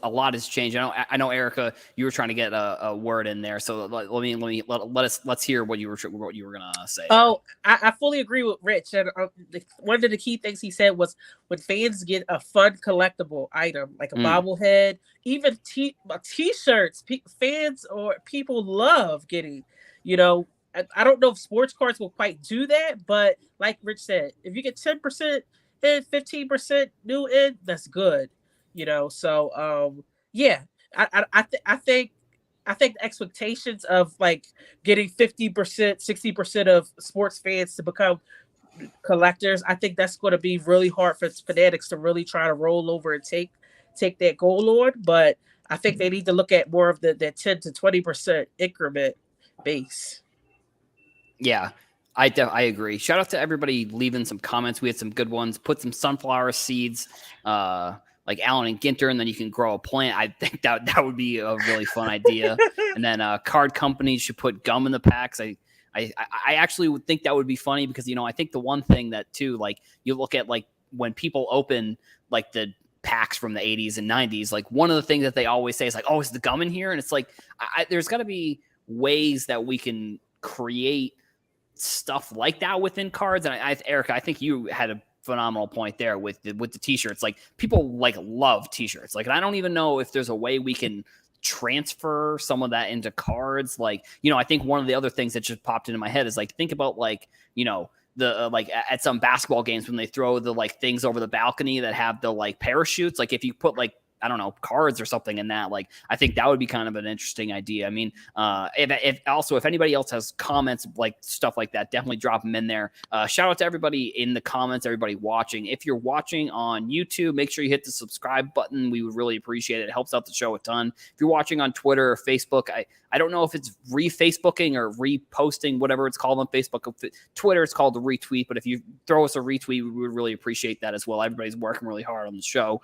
a lot has changed. I know, Erica, you were trying to get a word in there, so let's hear what you were gonna say. Oh, I fully agree with Rich, and one of the key things he said was when fans get a fun collectible item like a bobblehead, even t-shirts, fans or people love getting. I don't know if sports cards will quite do that, but like Rich said, if you get 10% in, 15% new in, that's good. So yeah, I think the expectations of like getting 50%, 60% of sports fans to become collectors, I think that's going to be really hard for Fanatics to really try to roll over and take that goal on. But I think they need to look at more of the 10 to 20% increment base. Yeah, I agree. Shout out to everybody leaving some comments. We had some good ones. Put some sunflower seeds, like Alan and Ginter, and then you can grow a plant. I think that would be a really fun idea. And then card companies should put gum in the packs. I actually would think that would be funny because, I think the one thing that too, like you look at like when people open like the packs from the 80s and 90s, like one of the things that they always say is like, oh, is the gum in here? And it's like, there's got to be ways that we can create stuff like that within cards. And Erica, I think you had a phenomenal point there with the t-shirts. Like people like love t-shirts. Like, and I don't even know if there's a way we can transfer some of that into cards. Like, I think one of the other things that just popped into my head is like, think about like, the like at some basketball games when they throw the like things over the balcony that have the like parachutes. Like if you put like, I don't know, cards or something in that, like, I think that would be kind of an interesting idea. I mean, if anybody else has comments, like stuff like that, definitely drop them in there. Shout out to everybody in the comments, everybody watching. If you're watching on YouTube, make sure you hit the subscribe button. We would really appreciate it. It helps out the show a ton. If you're watching on Twitter or Facebook, I don't know if it's re-Facebooking or reposting, whatever it's called on Facebook. Twitter, it's called the retweet, but if you throw us a retweet, we would really appreciate that as well. Everybody's working really hard on the show.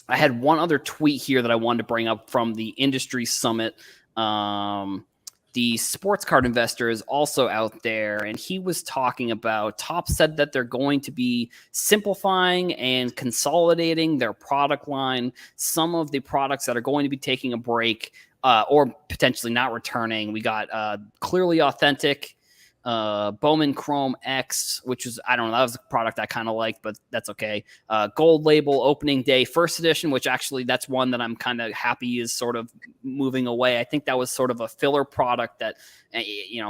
I had one other tweet here that I wanted to bring up from the industry summit. The sports card investor is also out there, and he was talking about, Top said that they're going to be simplifying and consolidating their product line. Some of the products that are going to be taking a break or potentially not returning. We got Clearly Authentic, Bowman Chrome X, which is, I don't know, that was a product I kind of liked, but that's okay. Gold Label Opening Day First Edition, which actually that's one that I'm kind of happy is sort of moving away. I think that was sort of a filler product that,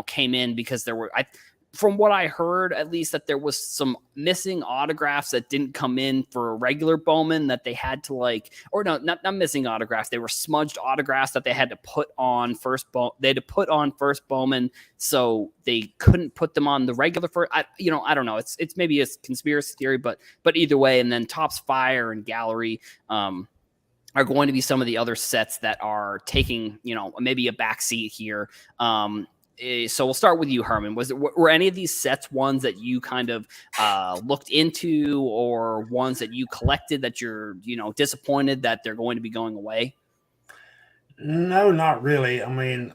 came in because there were, from what I heard, at least, that there was some missing autographs that didn't come in for a regular Bowman that they had to not missing autographs. They were smudged autographs that they had to put on first. They had to put on first Bowman, so they couldn't put them on the regular first. I don't know. It's maybe a conspiracy theory, but either way. And then Topps Fire and Gallery are going to be some of the other sets that are taking, maybe a backseat here. So we'll start with you, Herman. Were any of these sets ones that you kind of looked into, or ones that you collected that you're, disappointed that they're going to be going away? No, not really. I mean,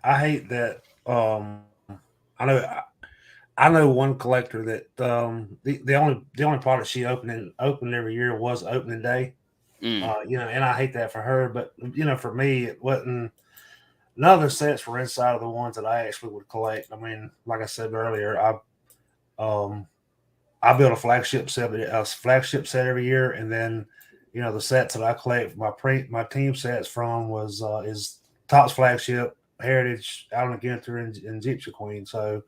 I hate that. I know one collector that the only product she opened every year was opening day. And I hate that for her. But for me, it wasn't. None of the sets were inside of the ones that I actually would collect. I mean, like I said earlier, I build a flagship set every year, and then the sets that I collect my team sets from is Topps Flagship, Heritage, Allen Ginter, and Gypsy Queen. So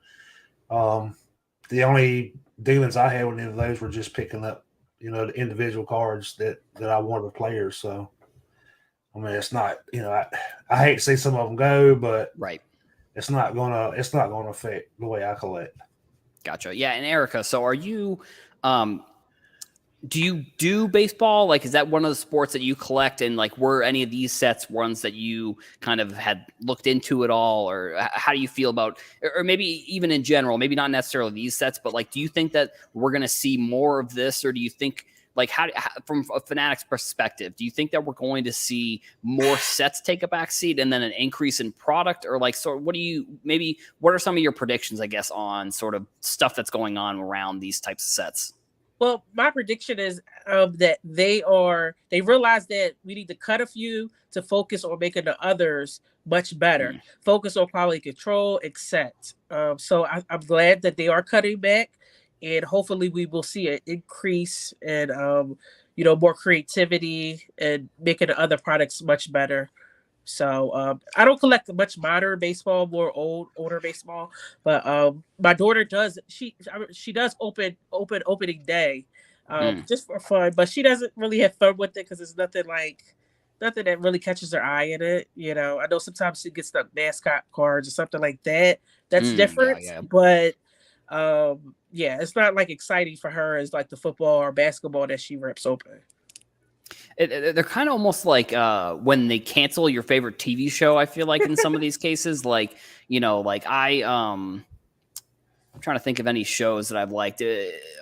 the only dealings I had with any of those were just picking up, the individual cards that I wanted the players. So I mean, it's not, I hate to see some of them go, but right. It's not gonna affect the way I collect. Gotcha. Yeah, and Erica, so are you do you do baseball? Like, is that one of the sports that you collect? And like, were any of these sets ones that you kind of had looked into at all? Or how do you feel about, or maybe even in general, maybe not necessarily these sets, but like, do you think that we're going to see more of this? Or do you think, like, how from a Fanatics perspective, do you think that we're going to see more sets take a back seat and then an increase in product? Or like, so what are some of your predictions, I guess, on sort of stuff that's going on around these types of sets? Well, my prediction is that they realize that we need to cut a few to focus on making the others much better. Focus on quality control, etc. So I'm glad that they are cutting back, and hopefully we will see an increase in more creativity and making the other products much better. So I don't collect much modern baseball, more older baseball, but my daughter does. She does opening day, just for fun. But she doesn't really have fun with it because it's nothing that really catches her eye in it. I know sometimes she gets the mascot cards or something like that. That's different, but it's not like exciting for her as like the football or basketball that she rips open. They're kind of almost like when they cancel your favorite TV show. I feel like in some of these cases, like I'm trying to think of any shows that I've liked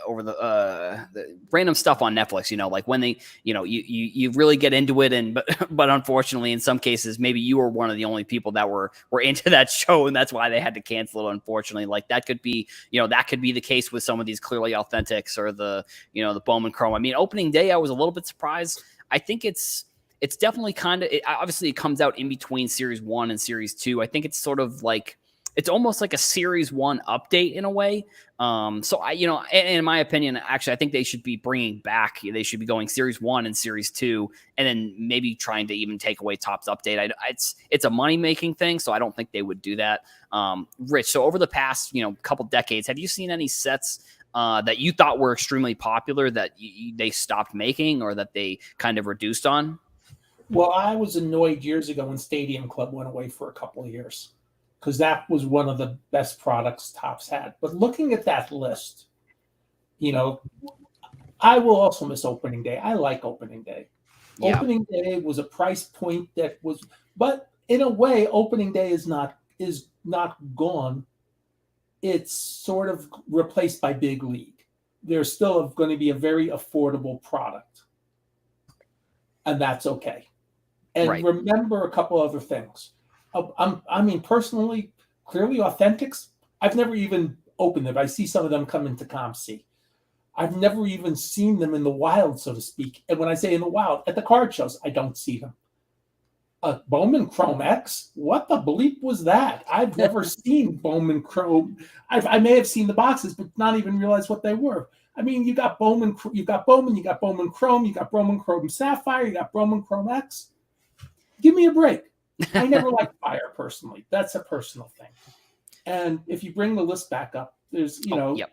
over the random stuff on Netflix. Like when they, you really get into it, but unfortunately, in some cases, maybe you were one of the only people that were into that show, and that's why they had to cancel it. Unfortunately, like that could be the case with some of these clearly authentics or the Bowman Chrome. I mean, opening day, I was a little bit surprised. I think it's definitely obviously it comes out in between Series 1 and Series 2. I think it's sort of like, it's almost like a Series 1 update in a way. So in my opinion, actually, I think they should be bringing back, they should be going Series 1 and Series 2, and then maybe trying to even take away Topps Update. It's a money-making thing, so I don't think they would do that. Rich, so over the past, couple decades, have you seen any sets that you thought were extremely popular that they stopped making or that they kind of reduced on? Well, I was annoyed years ago when Stadium Club went away for a couple of years, because that was one of the best products Topps had. But looking at that list, I will also miss opening day. I like opening day. Yeah. Opening day was a price point that was, but in a way, opening day is not gone. It's sort of replaced by Big League. There's still going to be a very affordable product, and that's okay. And remember a couple other things. Personally, clearly Authentics, I've never even opened them. I see some of them come into ComC. I've never even seen them in the wild, so to speak. And when I say in the wild, at the card shows, I don't see them. Bowman Chrome X? What the bleep was that? I've never seen Bowman Chrome. I may have seen the boxes, but not even realize what they were. I mean, you got Bowman, you got Bowman Chrome, you got Bowman Chrome Sapphire, you got Bowman Chrome X. Give me a break. I never liked Fire personally. That's a personal thing. And if you bring the list back up, there's, Yep.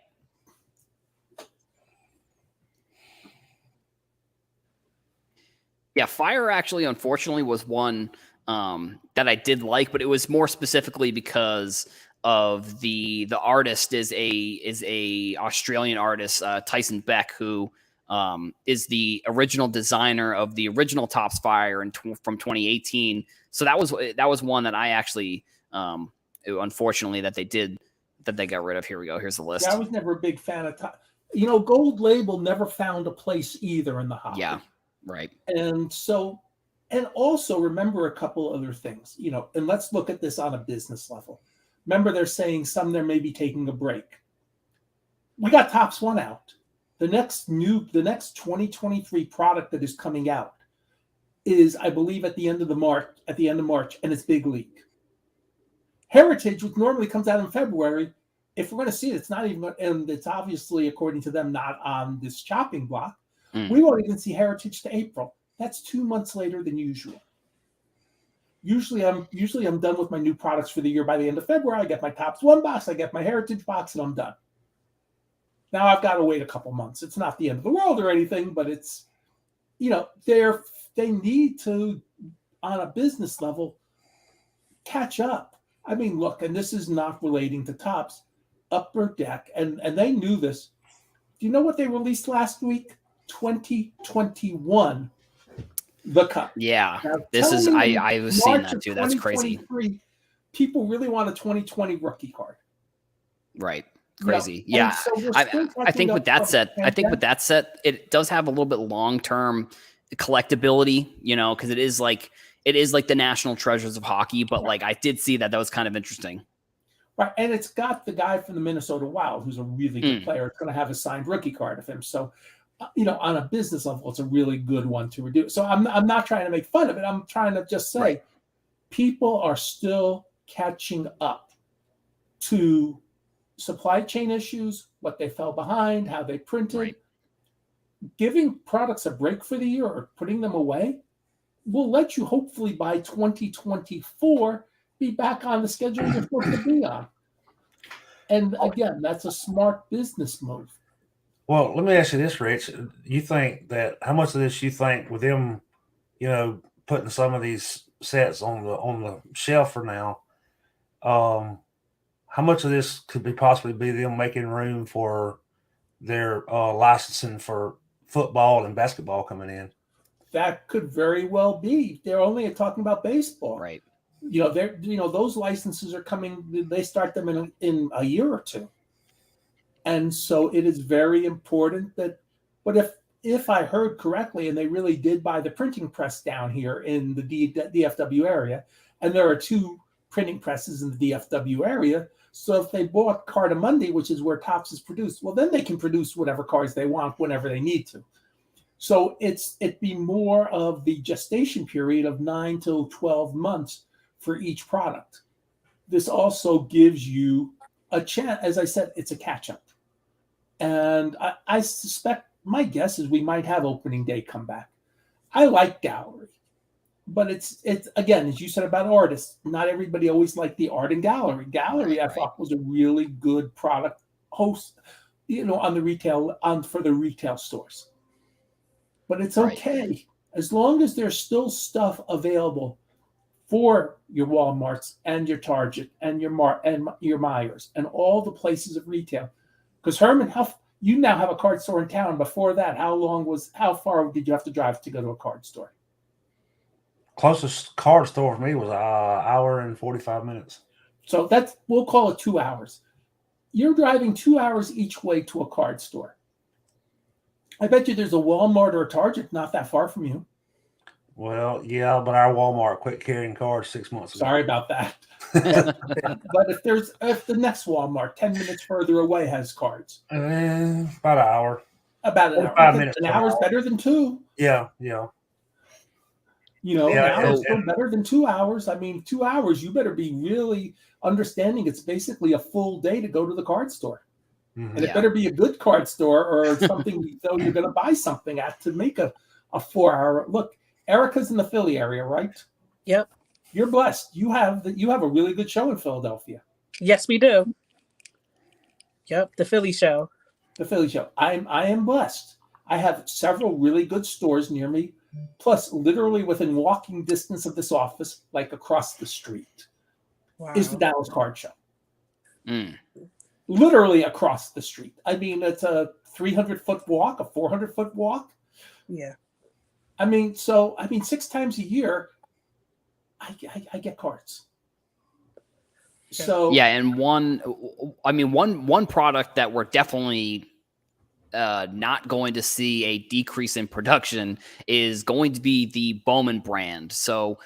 Yeah, Fire actually, unfortunately, was one that I did like, but it was more specifically because of the artist is a Australian artist, Tyson Beck, who is the original designer of the original Topps Fire from 2018. So that was one that I actually, unfortunately, that they got rid of. Here we go. Here's the list. Yeah, I was never a big fan of Gold Label never found a place either in the hobby. Yeah. Right. And also remember a couple other things, and let's look at this on a business level. Remember, they're saying they're maybe taking a break. We got Topps 1 out. The next 2023 product that is coming out is, I believe, at the end of March, and it's Big League. Heritage, which normally comes out in February, if we're going to see it, it's not even, and it's obviously, according to them, not on this chopping block. We won't even see Heritage to April. That's 2 months later than usual. Usually I'm done with my new products for the year by the end of February. I get my Tops 1 box, I get my Heritage box, and I'm done. Now I've got to wait a couple months. It's not the end of the world or anything, but it's, they need to, on a business level, catch up. I mean, look, and this is not relating to Tops, Upper Deck, and they knew this. Do you know what they released last week? 2021, the Cup. Yeah, Now, this is I was seeing March that too. That's crazy. People really want a 2020 rookie card. Right. Crazy. Yeah. So I think with that said, it does have a little bit long-term collectability, because it is like the national treasures of hockey, but like I did see that was kind of interesting. Right. And it's got the guy from the Minnesota Wild, who's a really good player. It's going to have a signed rookie card of him. So, on a business level, it's a really good one to reduce. So I'm not trying to make fun of it. I'm trying to just say people are still catching up to supply chain issues, what they fell behind, how they printed. Right. Giving products a break for the year or putting them away will let you hopefully by 2024 be back on the schedule you're supposed to be on. And again, that's a smart business move. Well, let me ask you this, Rich. You think that how much of this you think with them, putting some of these sets on the shelf for now, how much of this could be possibly be them making room for their licensing for football and basketball coming in? That could very well be. They're only talking about baseball, right? Those licenses are coming. They start them in a year or two, and so it is very important that. But if I heard correctly, and they really did buy the printing press down here in the DFW area, and there are 2 printing presses in the DFW area. So if they bought Cardamundi, which is where Topps is produced, well, then they can produce whatever cards they want whenever they need to. So it'd be more of the gestation period of 9 to 12 months for each product. This also gives you a chance. As I said, it's a catch-up. And I suspect, my guess is we might have opening day come back. I like gallery. But it's again, as you said about artists, not everybody always liked the art and gallery. Gallery, I thought, was a really good product host, on the retail for the retail stores. But it's okay as long as there's still stuff available for your Walmarts and your Target and your Myers and all the places of retail. Because Herman, you now have a card store in town. Before that, how far did you have to drive to go to a card store? Closest card store for me was an hour and 45 minutes. So we'll call it 2 hours. You're driving 2 hours each way to a card store. I bet you there's a Walmart or a Target not that far from you. Well, yeah, but our Walmart quit carrying cards 6 months ago. Sorry about that. But if the next Walmart 10 minutes further away has cards, about an hour. About an hour. 5 minutes. An hour's better than 2. Yeah. An hour is still better than 2 hours. I mean, 2 hours, you better be really understanding it's basically a full day to go to the card store. Mm-hmm. And it better be a good card store or something you're going to buy something at to make a 4 hour. Look, Erica's in the Philly area, right? Yep. You're blessed. You have a really good show in Philadelphia. Yes, we do. Yep, the Philly show. The Philly show. I am blessed. I have several really good stores near me. Plus, literally within walking distance of this office, like across the street, is the Dallas Card Show. Literally across the street. I mean, it's a 300-foot walk, a 400-foot walk. Yeah. I mean, 6 times a year, I get cards. So yeah, and one product that we're definitely not going to see a decrease in production is going to be the Bowman brand. So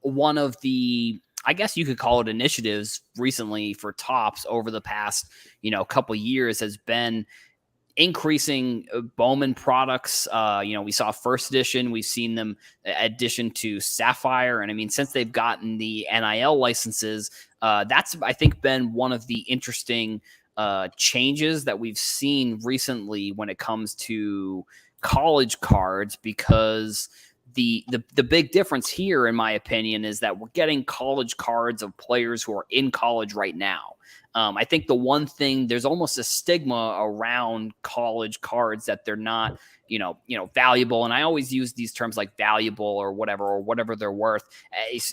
one of the, I guess you could call it initiatives recently for Topps over the past, couple years has been increasing Bowman products. We saw first edition, we've seen them addition to Sapphire. And I mean, since they've gotten the NIL licenses, that's, I think, been one of the interesting changes that we've seen recently when it comes to college cards, because the big difference here, in my opinion, is that we're getting college cards of players who are in college right now. I think the one thing, there's almost a stigma around college cards that they're not, valuable. And I always use these terms like valuable or whatever they're worth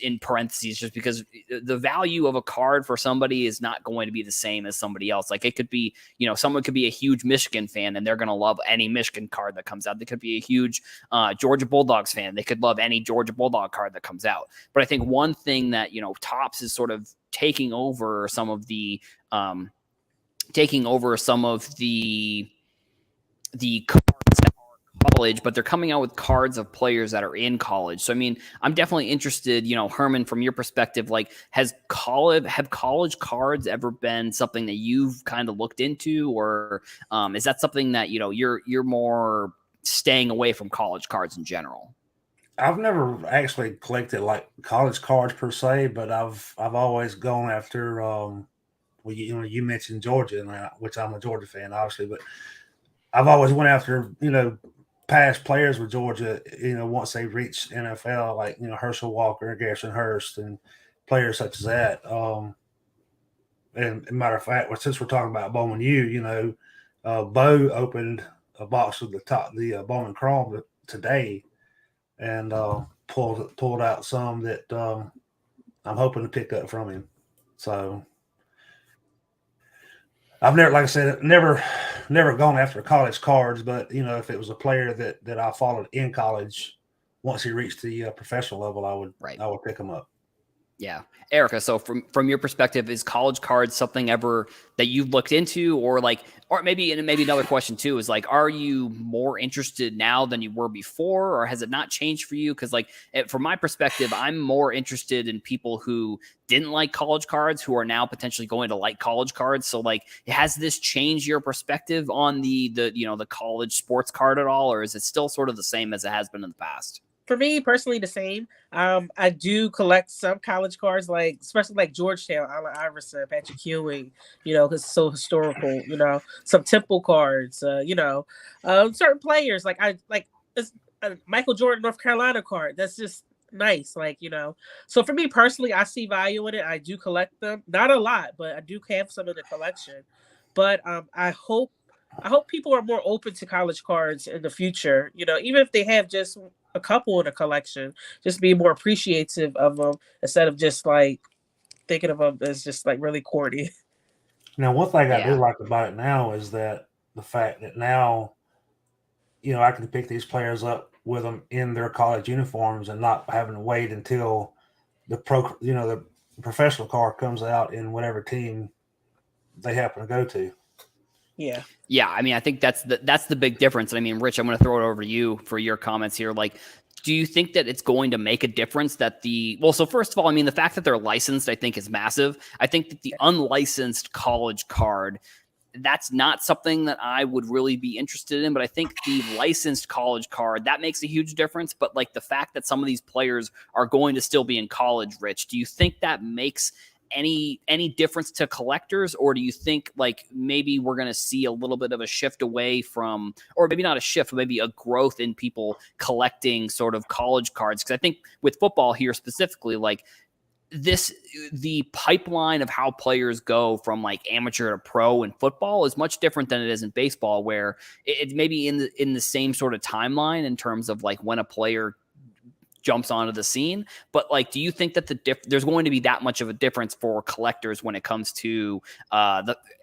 in parentheses, just because the value of a card for somebody is not going to be the same as somebody else. Like, it could be, someone could be a huge Michigan fan and they're going to love any Michigan card that comes out. They could be a huge Georgia Bulldogs fan. They could love any Georgia Bulldog card that comes out. But I think one thing that, Topps is sort of taking over some of the cards that are college, but they're coming out with cards of players that are in college. So, I mean, I'm definitely interested, Herman, from your perspective, like, have college cards ever been something that you've kind of looked into, or is that something that, you're more staying away from college cards in general? I've never actually collected like college cards per se, but I've always gone after well, you mentioned Georgia, which I'm a Georgia fan, obviously, but I've always went after past players with Georgia. Once they reached NFL, like Herschel Walker, Garrison Hurst, and players such as that. And matter of fact, since we're talking about Bowman U, Bo opened a box of the Bowman Chrome today, and pulled out some that I'm hoping to pick up from him. So I've never, like I said, never gone after college cards, but if it was a player that I followed in college, once he reached the professional level, I would pick him up. Yeah. Erica, so from your perspective, is college cards something ever that you've looked into, or maybe another question too is, like, are you more interested now than you were before, or has it not changed for you? Because, like, from my perspective, I'm more interested in people who didn't like college cards who are now potentially going to like college cards. So, like, has this changed your perspective on the college sports card at all, or is it still sort of the same as it has been in the past? For me personally, the same. I do collect some college cards, especially like Georgetown, Allen Iverson, Patrick Ewing, because it's so historical. Some Temple cards. Certain players Michael Jordan, North Carolina card. That's just nice. So for me personally, I see value in it. I do collect them, not a lot, but I do have some in the collection. But I hope people are more open to college cards in the future. Even if they have just a couple in a collection, just be more appreciative of them instead of just like thinking of them as just like really corny. Now, one thing I do like about it now is that the fact that now, I can pick these players up with them in their college uniforms and not having to wait until the professional card comes out in whatever team they happen to go to. Yeah. Yeah. I mean, I think that's the big difference. I mean, Rich, I'm going to throw it over to you for your comments here. Like, do you think that it's going to make a difference that so first of all, I mean, the fact that they're licensed, I think, is massive. I think that the unlicensed college card, that's not something that I would really be interested in, but I think the licensed college card, that makes a huge difference. But like the fact that some of these players are going to still be in college, Rich, do you think that makes any difference to collectors, or do you think like maybe we're going to see a little bit of a shift away from, or maybe not a shift, but maybe a growth in people collecting sort of college cards? Because I think with football here specifically, like the pipeline of how players go from like amateur to pro in football is much different than it is in baseball, where it may be in the same sort of timeline in terms of like when a player jumps onto the scene. But like, do you think that there's going to be that much of a difference for collectors when it comes to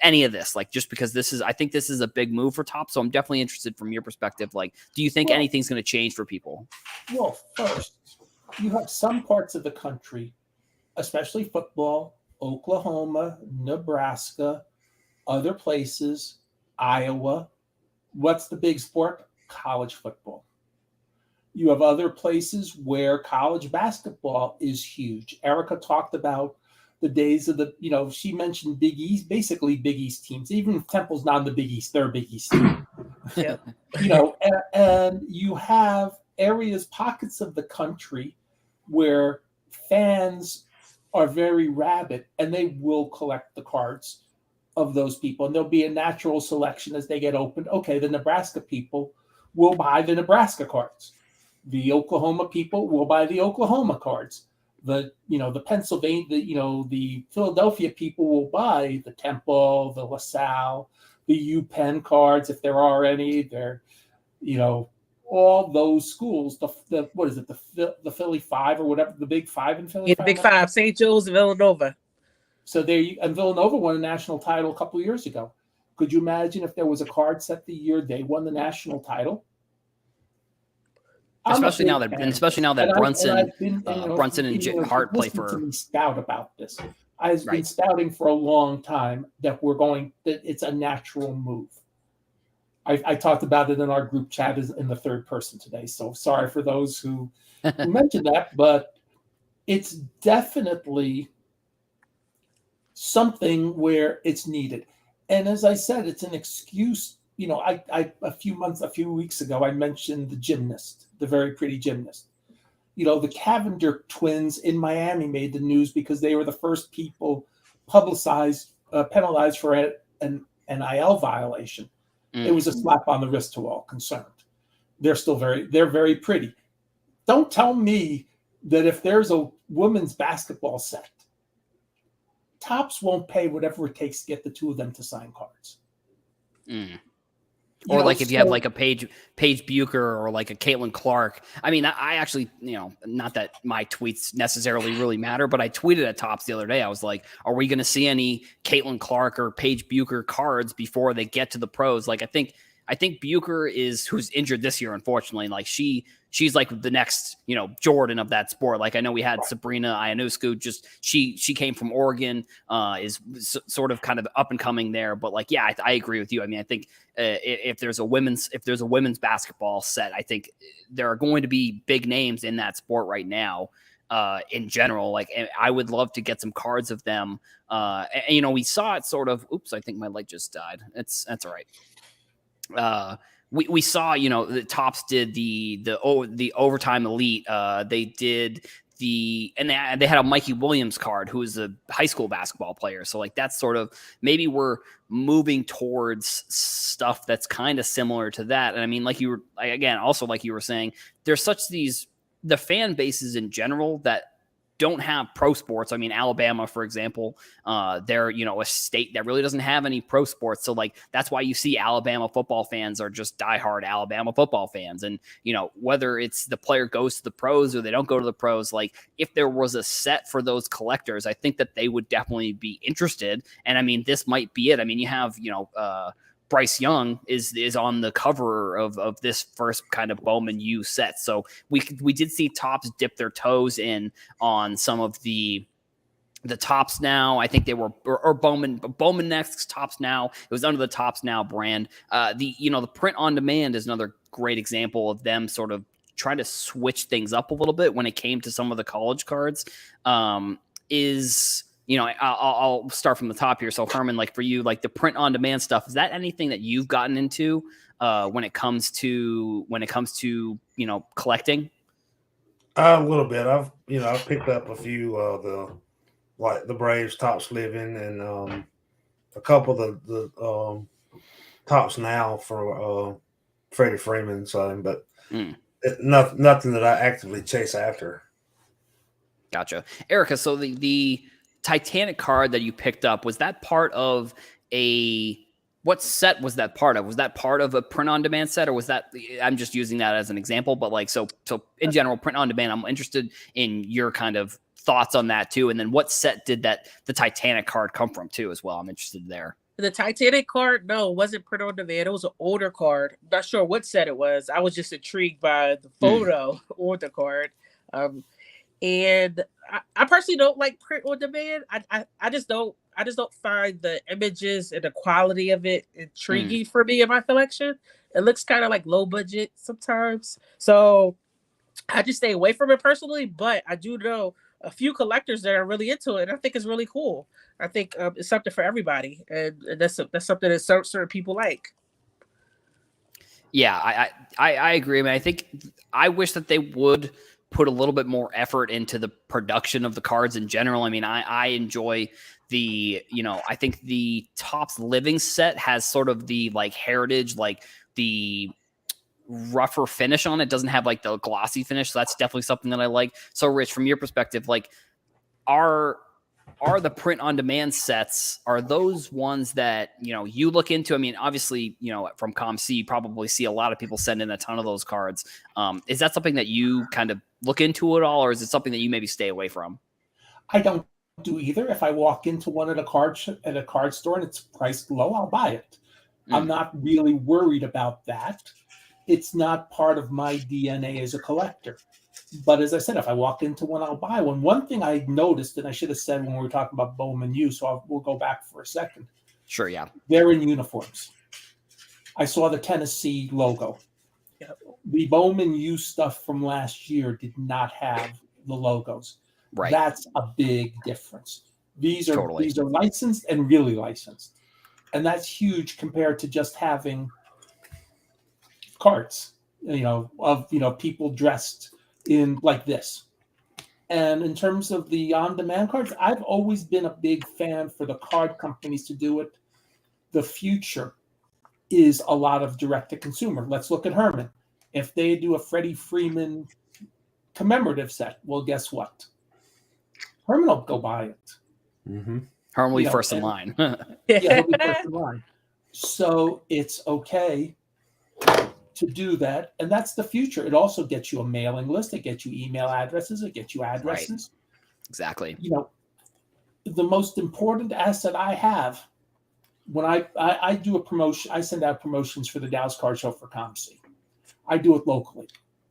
any of this? Like, just because I think this is a big move for Topps, so I'm definitely interested from your perspective. Like, do you think anything's going to change for people? Well, first, you have some parts of the country, especially football, Oklahoma, Nebraska, other places, Iowa. What's the big sport? College football. You have other places where college basketball is huge. Erica talked about the days of she mentioned Big East, basically Big East teams. Even if Temple's not in the Big East, they're a Big East team. Yeah. And you have pockets of the country where fans are very rabid and they will collect the cards of those people. And there'll be a natural selection as they get opened. Okay, the Nebraska people will buy the Nebraska cards. The Oklahoma people will buy the Oklahoma cards. The Pennsylvania, the Philadelphia people will buy the Temple, the LaSalle, the UPenn cards if there are any. They're, all those schools. The what is it? The Philly Five or whatever, the Big Five in Philly. Yeah, the Big Five, St. Joe's, Villanova. So and Villanova won a national title a couple of years ago. Could you imagine if there was a card set the year they won the national title? Especially now that Brunson and Hart play for. Me scout about this. I've been scouting for a long time that it's a natural move. I talked about it in our group chat in the third person today. So sorry for those who mentioned that, but it's definitely something where it's needed. And as I said, it's an excuse. A few weeks ago, I mentioned the gymnast, the very pretty gymnast. The Cavendish twins in Miami made the news because they were the first people penalized for an NIL violation. It was a slap on the wrist to all concerned. They're very pretty. Don't tell me that if there's a women's basketball set, Topps won't pay whatever it takes to get the two of them to sign cards. Or if you have like a Paige Bucher or like a Caitlin Clark. I mean, I actually, not that my tweets necessarily really matter, but I tweeted at Topps the other day. I was like, are we going to see any Caitlin Clark or Paige Bucher cards before they get to the pros? Like, I think Bucher who's injured this year, unfortunately. Like she's like the next, Jordan of that sport. Like I know we had Sabrina Ionescu, just she came from Oregon, is sort of kind of up and coming there. But like, yeah, I agree with you. I mean, I think if there's a women's basketball set, I think there are going to be big names in that sport right now. In general, like I would love to get some cards of them. And we saw it sort of. Oops, I think my light just died. That's all right. We saw, the Topps did the overtime elite. They did and they had a Mikey Williams card, who is a high school basketball player. So like that's sort of, maybe we're moving towards stuff that's kind of similar to that. And I mean, like you were saying, there's the fan bases in general that don't have pro sports. I mean, Alabama, for example, they're, a state that really doesn't have any pro sports. So like, that's why you see Alabama football fans are just diehard Alabama football fans. And, whether it's the player goes to the pros or they don't go to the pros, like if there was a set for those collectors, I think that they would definitely be interested. And I mean, this might be it. I mean, you have, Bryce Young is on the cover of this first kind of Bowman U set. So we did see Topps dip their toes in on some of the Topps Now. I think they were, or Bowman next, Topps Now. It was under the Topps Now brand. The print on demand is another great example of them sort of trying to switch things up a little bit when it came to some of the college cards. I'll start from the top here. So Herman, like for you, like the print on demand stuff, is that anything that you've gotten into when it comes to collecting? A little bit. I've picked up a few the Braves Topps Living and a couple of the Topps Now for Freddie Freeman, but nothing that I actively chase after. Gotcha, Erica. So the Titanic card that you picked up, was that part of what set was that part of? Was that part of a print on demand set, or was that, I'm just using that as an example, but like, so in general, print on demand, I'm interested in your kind of thoughts on that too. And then what set did the Titanic card come from too, as well? I'm interested there. The Titanic card, no, it wasn't print on demand. It was an older card. I'm not sure what set it was. I was just intrigued by the photo or the card. And I personally don't like print on demand. I just don't find the images and the quality of it intriguing for me in my collection. It looks kind of like low budget sometimes. So I just stay away from it personally, but I do know a few collectors that are really into it, and I think it's really cool. I think it's something for everybody, and that's something that certain people like. Yeah, I agree. I mean, I think I wish that they would put a little bit more effort into the production of the cards in general. I mean, I enjoy I think the Topps Living set has sort of the like heritage, like the rougher finish on it. It doesn't have like the glossy finish. So that's definitely something that I like. So Rich, from your perspective, like are the print on demand sets, are those ones that, you look into? I mean, obviously, from ComC, you probably see a lot of people send in a ton of those cards. Is that something that you kind of look into at all, or is it something that you maybe stay away from? I don't do either. If I walk into one at a card store and it's priced low, I'll buy it. I'm not really worried about that. It's not part of my DNA as a collector. But as I said, if I walk into one, I'll buy one. One thing I noticed, and I should have said when we were talking about Bowman U, so we'll go back for a second. Sure, yeah. They're in uniforms. I saw the Tennessee logo. Yep. The Bowman U stuff from last year did not have the logos. Right. That's a big difference. These are licensed and really licensed. And that's huge compared to just having cards, of people dressed in like this. And in terms of the on-demand cards, I've always been a big fan for the card companies to do it. The future is a lot of direct-to-consumer. Let's look at Herman. If they do a Freddie Freeman commemorative set, well, guess what? Herman will go buy it. Mm-hmm. Herman will be first in line. Yeah, he'll be first in line. So it's okay to do that. And that's the future. It also gets you a mailing list. It gets you email addresses. It gets you addresses. Right. Exactly. The most important asset I have when I do a promotion, I send out promotions for the Dallas Card Show for ComC. I do it locally.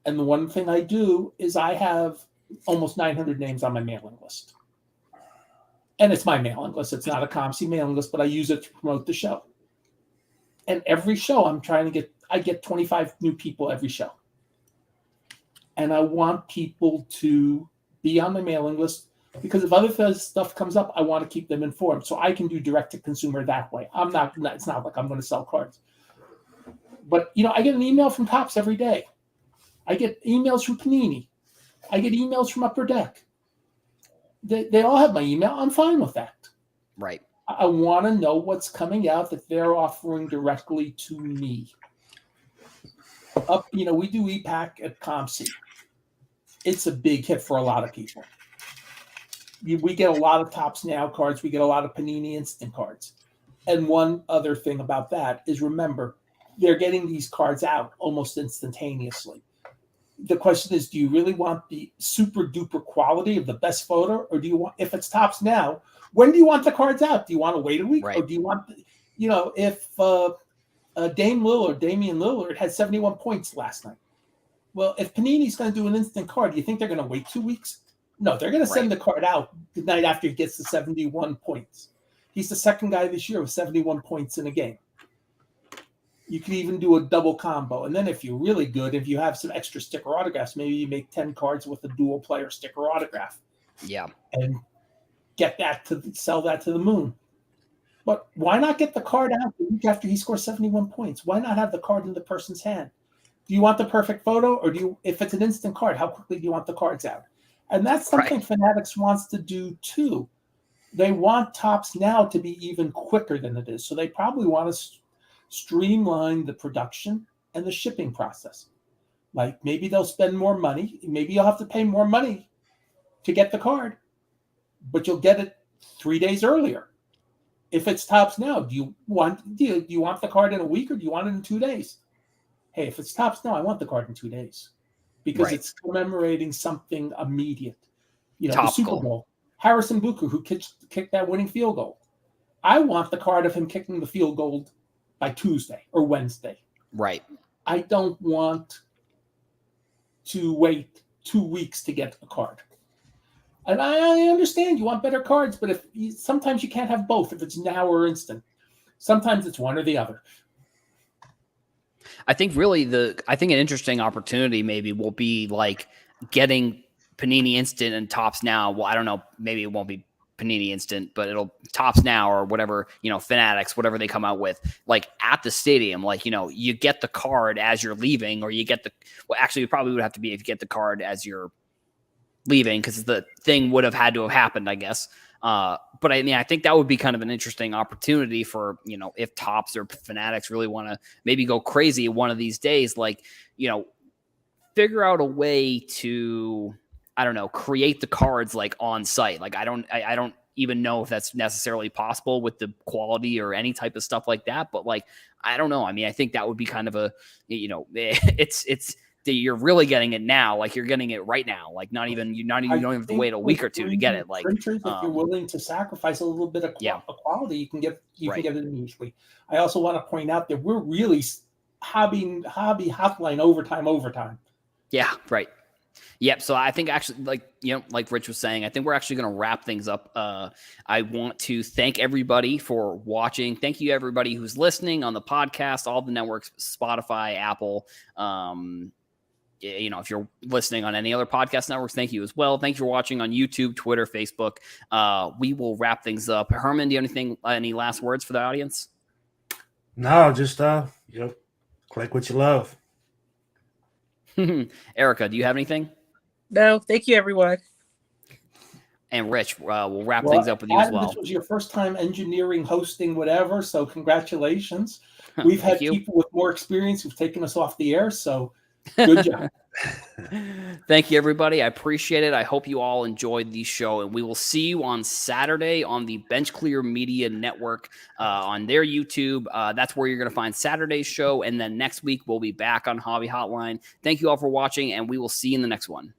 And the one thing I do is I have almost 900 names on my mailing list. And it's my mailing list. It's not a ComC mailing list, but I use it to promote the show. And every show I get 25 new people every show. And I want people to be on the mailing list because if other stuff comes up, I want to keep them informed. So I can do direct to consumer that way. It's not like I'm going to sell cards. But, I get an email from Topps every day. I get emails from Panini. I get emails from Upper Deck. They all have my email. I'm fine with that. Right. I want to know what's coming out that they're offering directly to me. We do EPAC at ComC. It's a big hit for a lot of people. We get a lot of Topps Now cards. We get a lot of Panini Instant cards. And one other thing about that is, remember, they're getting these cards out almost instantaneously. The question is, do you really want the super duper quality of the best photo, or do you want, if it's Topps Now, when do you want the cards out? Do you want to wait a week, right, or do you want, if Damian Lillard had 71 points last night? Well, if Panini's going to do an instant card, do you think they're going to wait 2 weeks? No, they're going to send the card out the night after he gets the 71 points. He's the second guy this year with 71 points in a game. You could even do a double combo. And then if you're really good, if you have some extra sticker autographs, maybe you make 10 cards with a dual player sticker autograph. Yeah. And get that sell that to the moon. But why not get the card out the week after he scores 71 points? Why not have the card in the person's hand? Do you want the perfect photo, or if it's an instant card, how quickly do you want the cards out? And that's something Fanatics wants to do too. They want Topps Now to be even quicker than it is. So they probably want to streamline the production and the shipping process. Like maybe they'll spend more money. Maybe you'll have to pay more money to get the card, but you'll get it 3 days earlier. If it's Topps Now, do you want the card in a week, or do you want it in 2 days? Hey, if it's Topps Now, I want the card in 2 days because it's commemorating something immediate. The Super Bowl. Harrison Butker, who kicked that winning field goal. I want the card of him kicking the field goal by Tuesday or Wednesday. Right. I don't want to wait 2 weeks to get a card. And I understand you want better cards, but sometimes you can't have both if it's now or instant. Sometimes it's one or the other. I think really an interesting opportunity maybe will be like getting Panini Instant and Topps Now. Well, I don't know. Maybe it won't be Panini Instant, but it'll Topps Now or whatever, Fanatics, whatever they come out with, like at the stadium, like, you get the card as you're leaving, or you get actually it probably would have to be if you get the card as you're leaving, because the thing would have had to have happened, I guess. But I mean, I think that would be kind of an interesting opportunity for, you know, if Topps or Fanatics really want to maybe go crazy one of these days, like, you know, figure out a way to, I don't know, create the cards like on site. Like I don't even know if that's necessarily possible with the quality or any type of stuff like that. But like, I don't know. I mean, I think that would be kind of a, you know, it's you're really getting it now. Like you're getting it right now. Like you don't even have to wait a week or two to get it. Like printers, if you're willing to sacrifice a little bit of quality, you can get it immediately. I also want to point out that we're really hobby hotline overtime. Yeah, right. Yep. So I think actually, like, you know, like Rich was saying, I think we're actually going to wrap things up. I want to thank everybody for watching. Thank you, everybody who's listening on the podcast, all the networks, Spotify, Apple. You know, if you're listening on any other podcast networks, thank you as well. Thank you for watching on YouTube, Twitter, Facebook. We will wrap things up. Herman, do you have any last words for the audience? No, just you know, click what you love. Erica, do you have anything? No, thank you, everyone. And Rich, we'll wrap things up with you as well. This was your first time engineering, hosting, whatever. So congratulations. We've had people with more experience who've taken us off the air. So good job. Thank you, everybody. I appreciate it. I hope you all enjoyed the show, and we will see you on Saturday on the Bench Clear Media Network on their YouTube. That's where you're going to find Saturday's show, and then next week we'll be back on Hobby Hotline. Thank you all for watching, and we will see you in the next one.